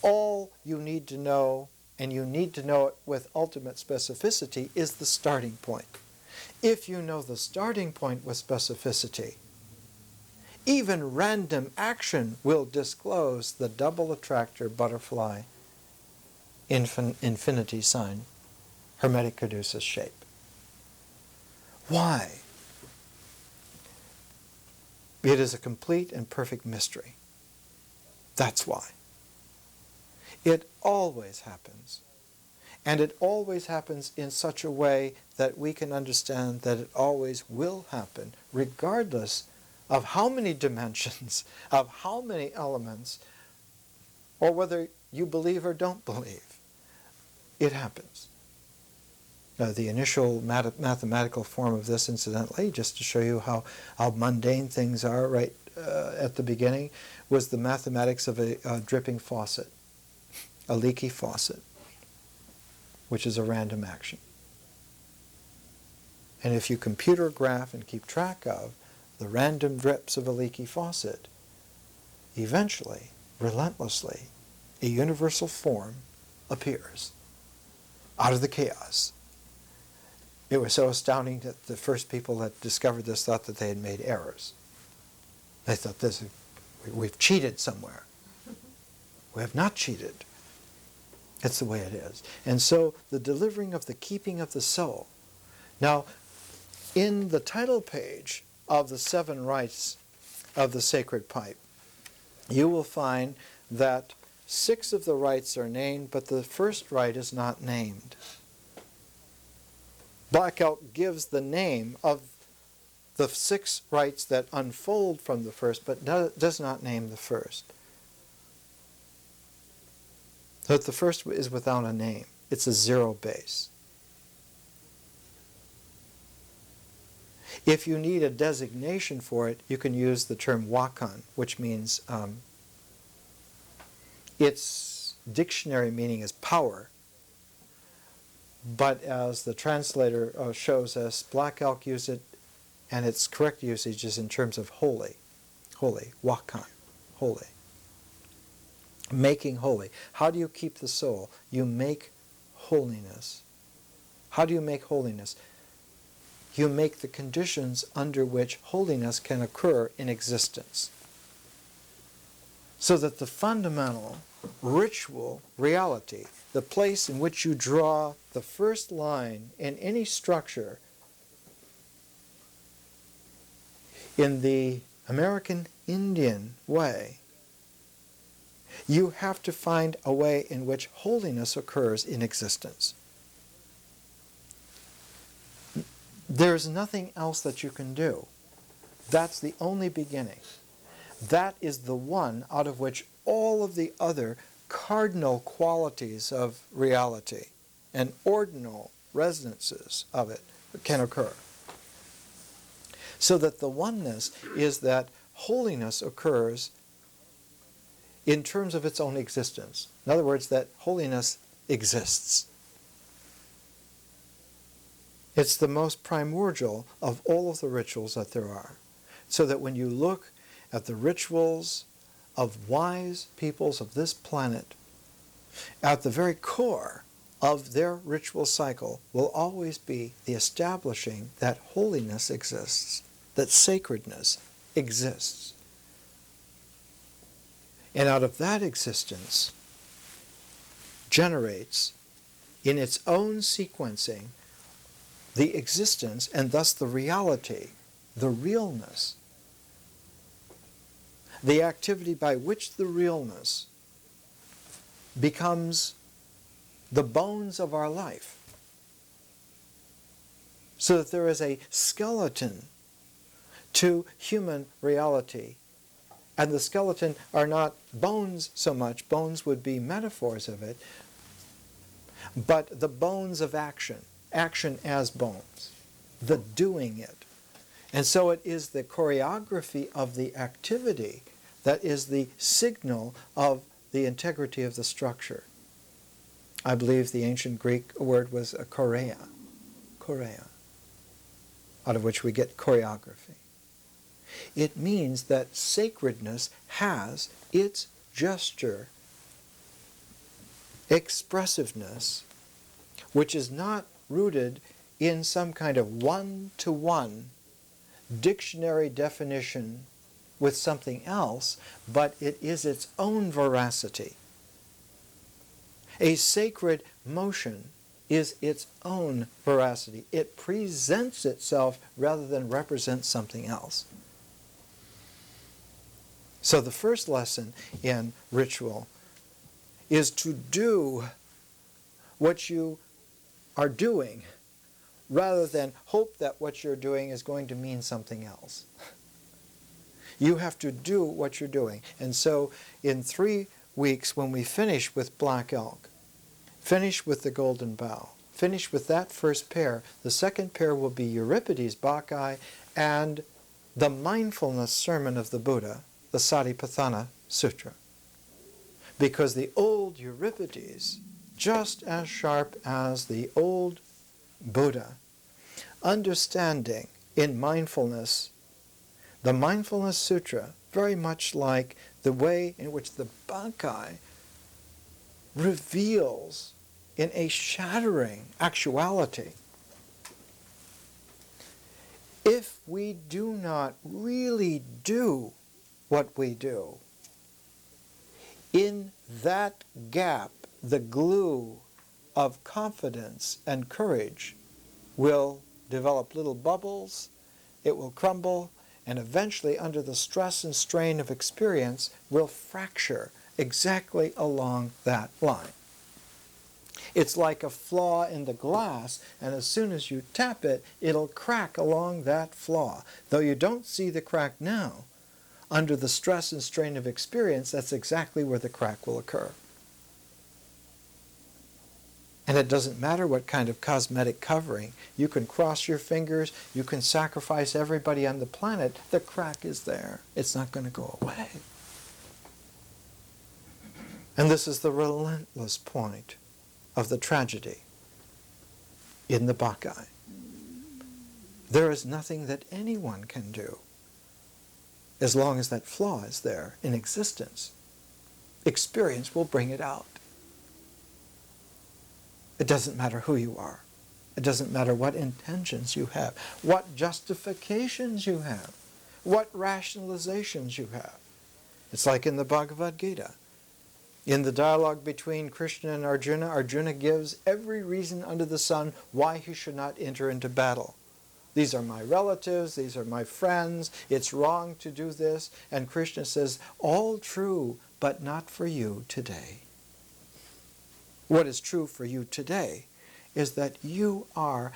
All you need to know, and you need to know it with ultimate specificity, is the starting point. If you know the starting point with specificity, even random action will disclose the double attractor butterfly infinity sign, Hermetic Caduceus shape. Why? It is a complete and perfect mystery. That's why. It always happens. And it always happens in such a way that we can understand that it always will happen, regardless of how many dimensions, of how many elements, or whether you believe or don't believe. It happens. The initial mathematical form of this, incidentally, just to show you how mundane things are right at the beginning, was the mathematics of a dripping faucet, a leaky faucet, which is a random action. And if you computer graph and keep track of the random drips of a leaky faucet, eventually, relentlessly, a universal form appears out of the chaos. It was so astounding that the first people that discovered this thought that they had made errors. They thought we've cheated somewhere. We have not cheated. It's the way it is. And so the delivering of the keeping of the soul. Now, in the title page of the 7 rites of the sacred pipe, you will find that 6 of the rites are named, but the first rite is not named. Black Elk gives the name of the 6 rites that unfold from the first, but does not name the first. So the first is without a name. It's a 0 base. If you need a designation for it, you can use the term wakan, which means its dictionary meaning is power. But as the translator shows us, Black Elk used it, and its correct usage is in terms of holy. Holy, wakan, holy. Making holy. How do you keep the soul? You make holiness. How do you make holiness? You make the conditions under which holiness can occur in existence. So that the fundamental ritual reality, the place in which you draw the first line in any structure, in the American Indian way, you have to find a way in which holiness occurs in existence. There's nothing else that you can do. That's the only beginning. That is the one out of which all of the other cardinal qualities of reality and ordinal resonances of it can occur. So that the oneness is that holiness occurs in terms of its own existence. In other words, that holiness exists. It's the most primordial of all of the rituals that there are. So that when you look at the rituals of wise peoples of this planet, at the very core of their ritual cycle will always be the establishing that holiness exists, that sacredness exists. And out of that existence generates, in its own sequencing, the existence and thus the reality, the realness, the activity by which the realness becomes the bones of our life. So that there is a skeleton to human reality. And the skeleton are not bones so much, bones would be metaphors of it, but the bones of action, action as bones, the doing it. And so it is the choreography of the activity that is the signal of the integrity of the structure. I believe the ancient Greek word was a chorea, out of which we get choreography. It means that sacredness has its gesture, expressiveness, which is not rooted in some kind of one-to-one dictionary definition with something else, but it is its own veracity. A sacred motion is its own veracity. It presents itself rather than represents something else. So the first lesson in ritual is to do what you are doing rather than hope that what you're doing is going to mean something else. You have to do what you're doing. And so in 3 weeks, when we finish with Black Elk, finish with the Golden Bough, finish with that first pair, the second pair will be Euripides' Bacchae and the mindfulness sermon of the Buddha, the Satipatthana Sutra. Because the old Euripides, just as sharp as the old Buddha, understanding in mindfulness, the Mindfulness Sutra, very much like the way in which the Bacchae reveals in a shattering actuality. If we do not really do what we do, in that gap, the glue of confidence and courage will develop little bubbles, it will crumble, and eventually, under the stress and strain of experience, will fracture exactly along that line. It's like a flaw in the glass, and as soon as you tap it, it'll crack along that flaw. Though you don't see the crack now, under the stress and strain of experience, that's exactly where the crack will occur. And it doesn't matter what kind of cosmetic covering. You can cross your fingers, you can sacrifice everybody on the planet, the crack is there. It's not going to go away. And this is the relentless point of the tragedy in the Bacchae. There is nothing that anyone can do as long as that flaw is there in existence. Experience will bring it out. It doesn't matter who you are. It doesn't matter what intentions you have, what justifications you have, what rationalizations you have. It's like in the Bhagavad Gita. In the dialogue between Krishna and Arjuna, Arjuna gives every reason under the sun why he should not enter into battle. These are my relatives, these are my friends, it's wrong to do this. And Krishna says, all true, but not for you today. What is true for you today is that you are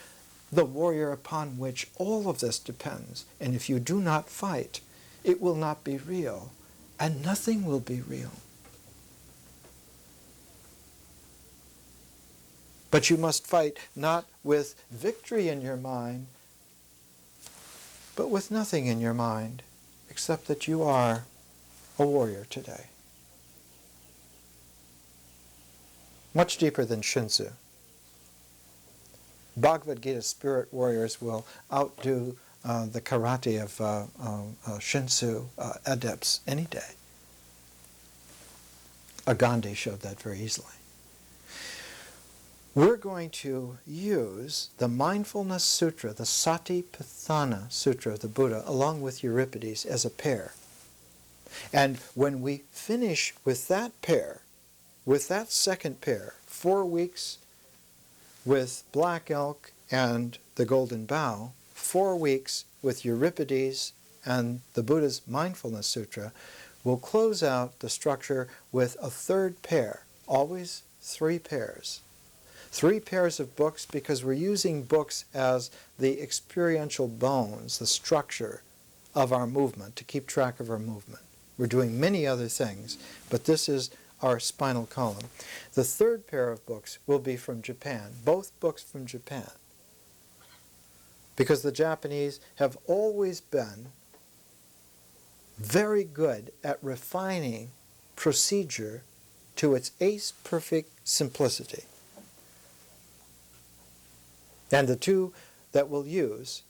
the warrior upon which all of this depends. And if you do not fight, it will not be real, and nothing will be real. But you must fight not with victory in your mind, but with nothing in your mind, except that you are a warrior today. Much deeper than Shinsu. Bhagavad Gita spirit warriors will outdo the karate of Shinsu adepts any day. Gandhi showed that very easily. We're going to use the Mindfulness Sutra, the Satipatthana Sutra of the Buddha, along with Euripides as a pair. And when we finish with that pair, with that second pair, 4 weeks with Black Elk and the Golden Bough, 4 weeks with Euripides and the Buddha's Mindfulness Sutra, we'll close out the structure with a third pair, always 3 pairs. 3 pairs of books, because we're using books as the experiential bones, the structure of our movement, to keep track of our movement. We're doing many other things, but this is our spinal column. The third pair of books will be from Japan, both books from Japan, because the Japanese have always been very good at refining procedure to its ace-perfect simplicity. And the 2 that we'll use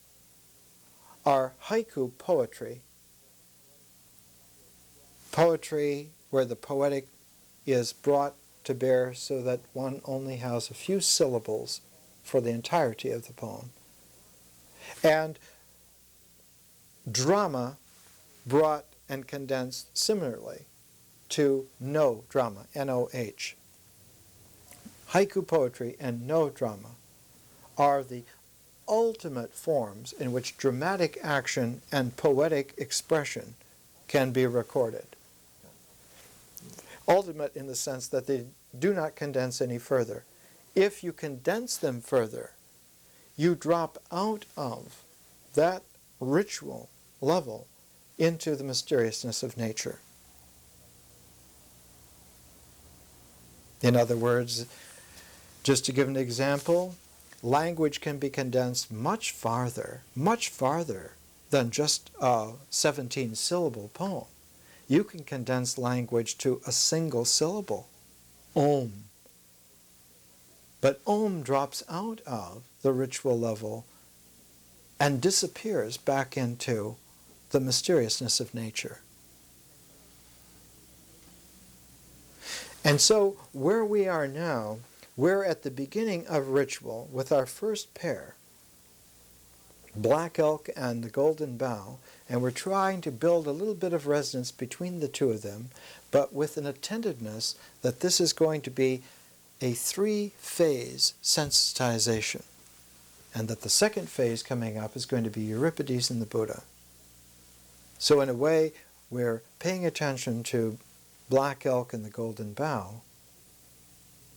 are haiku poetry, poetry where the poetic is brought to bear so that one only has a few syllables for the entirety of the poem, and drama brought and condensed similarly to no drama, N-O-H. Haiku poetry and no drama are the ultimate forms in which dramatic action and poetic expression can be recorded. Ultimate in the sense that they do not condense any further. If you condense them further, you drop out of that ritual level into the mysteriousness of nature. In other words, just to give an example, language can be condensed much farther than just a 17-syllable poem. You can condense language to a single syllable, Om. But Om drops out of the ritual level and disappears back into the mysteriousness of nature. And so where we are now, we're at the beginning of ritual with our first pair, black elk and the golden bough, and we're trying to build a little bit of resonance between the two of them, but with an attentiveness that this is going to be a three-phase sensitization, and that the second phase coming up is going to be Euripides and the Buddha. So in a way, we're paying attention to black elk and the golden bough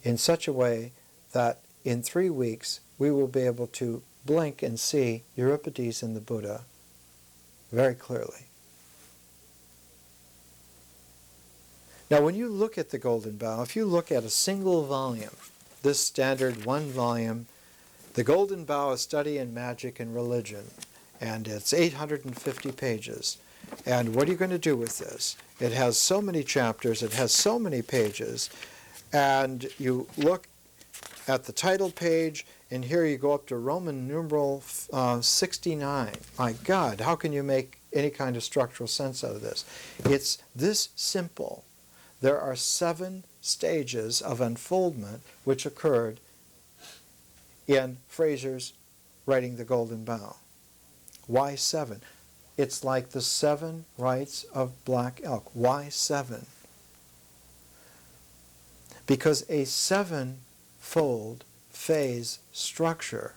in such a way that in 3 weeks we will be able to blink and see Euripides and the Buddha very clearly. Now when you look at the golden bough, if you look at a single volume, this standard one volume, the golden bough, A Study in Magic and Religion, and it's 850 pages. And what are you going to do with this? It has so many chapters, it has so many pages, and you look at the title page, and here you go up to Roman numeral 69. My God, how can you make any kind of structural sense out of this? It's this simple. There are 7 stages of unfoldment which occurred in Fraser's writing The Golden Bough. Why 7? It's like the 7 rites of black elk. Why 7? Because a 7-fold phase structure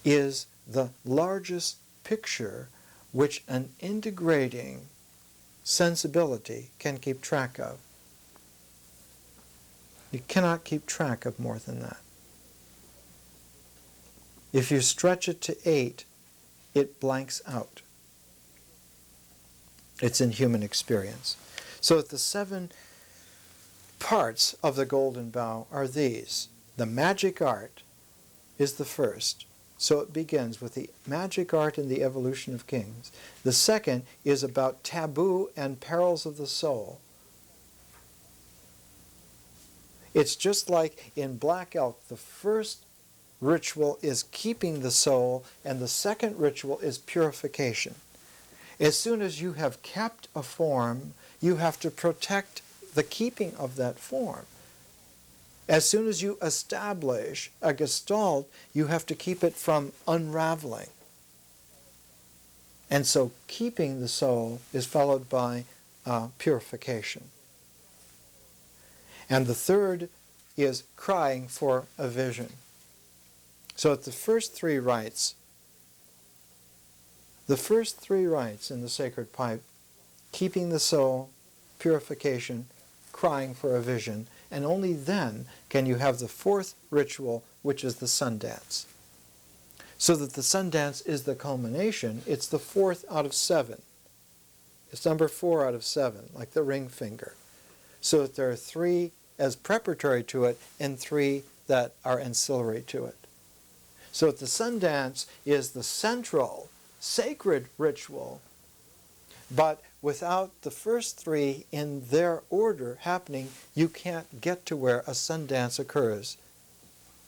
is the largest picture which an integrating sensibility can keep track of. You cannot keep track of more than that. If you stretch it to 8, it blanks out. It's in human experience. So the 7 parts of the golden bough are these. The magic art is the first. So it begins with the magic art and the evolution of kings. The second is about taboo and perils of the soul. It's just like in Black Elk, the first ritual is keeping the soul, and the second ritual is purification. As soon as you have kept a form, you have to protect the keeping of that form. As soon as you establish a gestalt, you have to keep it from unraveling. And so keeping the soul is followed by purification. And the third is crying for a vision. So at the first 3 rites, in the sacred pipe, keeping the soul, purification, crying for a vision, and only then can you have the 4th ritual, which is the sun dance. So that the sun dance is the culmination. It's the 4th out of 7. It's number 4 out of 7, like the ring finger. So that there are 3 as preparatory to it and 3 that are ancillary to it. So that the sun dance is the central, sacred ritual, but without the first 3 in their order happening, you can't get to where a sun dance occurs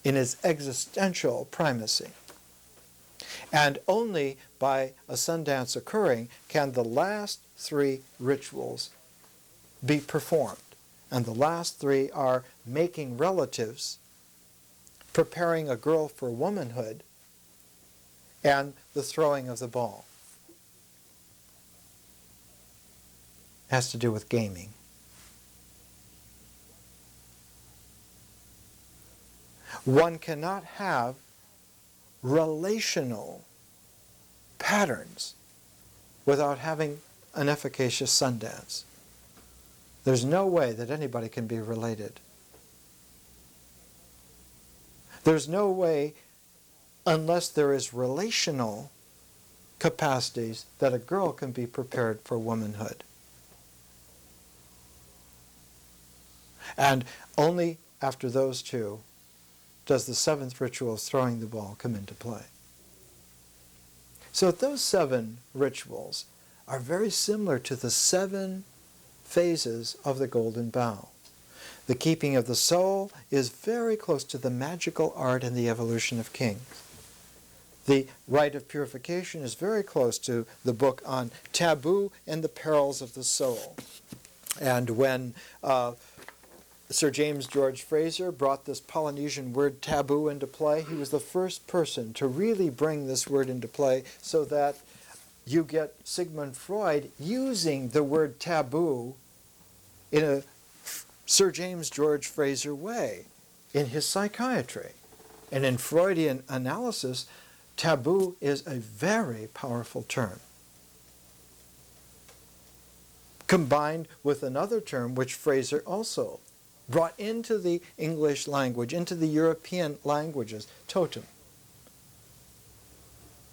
in its existential primacy. And only by a sun dance occurring can the last 3 rituals be performed. And the last 3 are making relatives, preparing a girl for womanhood, and the throwing of the ball. Has to do with gaming. One cannot have relational patterns without having an efficacious sun dance. There's no way that anybody can be related. There's no way, unless there is relational capacities, that a girl can be prepared for womanhood. And only after those 2 does the 7th ritual of throwing the ball come into play. So those 7 rituals are very similar to the 7 phases of the golden bough. The keeping of the soul is very close to the magical art and the evolution of kings. The rite of purification is very close to the book on taboo and the perils of the soul. And when Sir James George Frazer brought this Polynesian word taboo into play. He was the first person to really bring this word into play so that you get Sigmund Freud using the word taboo in a Sir James George Frazer way in his psychiatry. And in Freudian analysis, taboo is a very powerful term, combined with another term which Frazer also brought into the English language, into the European languages, totem.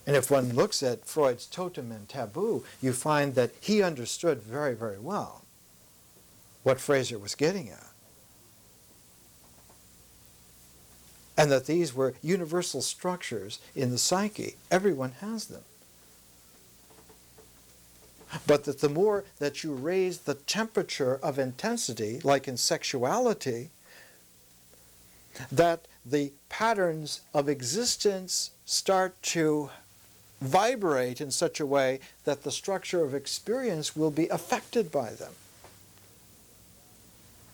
And if one looks at Freud's totem and taboo, you find that he understood very, very well what Frazer was getting at. And that these were universal structures in the psyche. Everyone has them. But that the more that you raise the temperature of intensity, like in sexuality, that the patterns of existence start to vibrate in such a way that the structure of experience will be affected by them.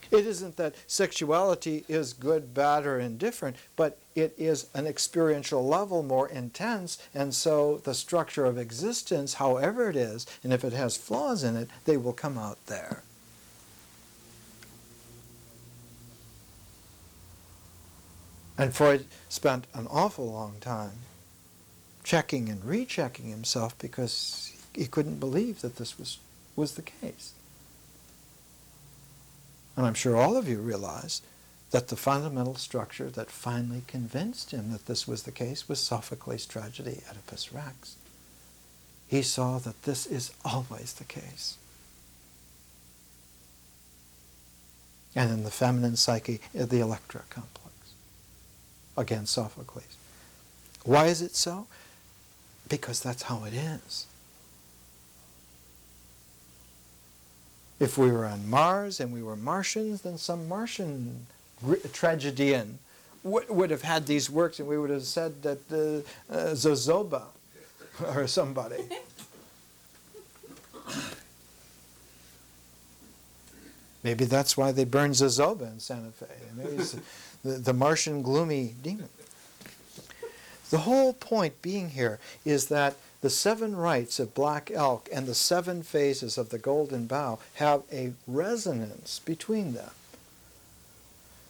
It isn't that sexuality is good, bad, or indifferent, but it is an experiential level more intense, and so the structure of existence, however it is, and if it has flaws in it, they will come out there. And Freud spent an awful long time checking and rechecking himself because he couldn't believe that this was the case. And I'm sure all of you realize that the fundamental structure that finally convinced him that this was the case was Sophocles' tragedy, Oedipus Rex. He saw that this is always the case. And in the feminine psyche, the Electra complex. Again, Sophocles. Why is it so? Because that's how it is. If we were on Mars and we were Martians, then some Martian tragedian would have had these works, and we would have said that Zozoba or somebody. Maybe that's why they burned Zozoba in Santa Fe. Maybe it's the Martian gloomy demon. The whole point being here is that the 7 rites of Black Elk and the 7 phases of the Golden Bough have a resonance between them.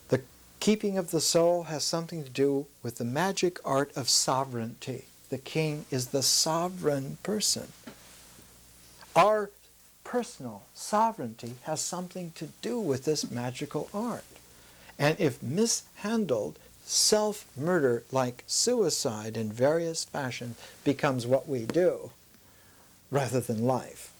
The keeping of the soul has something to do with the magic art of sovereignty. The king is the sovereign person. Our personal sovereignty has something to do with this magical art. And if mishandled, self-murder, like suicide in various fashions, becomes what we do rather than life.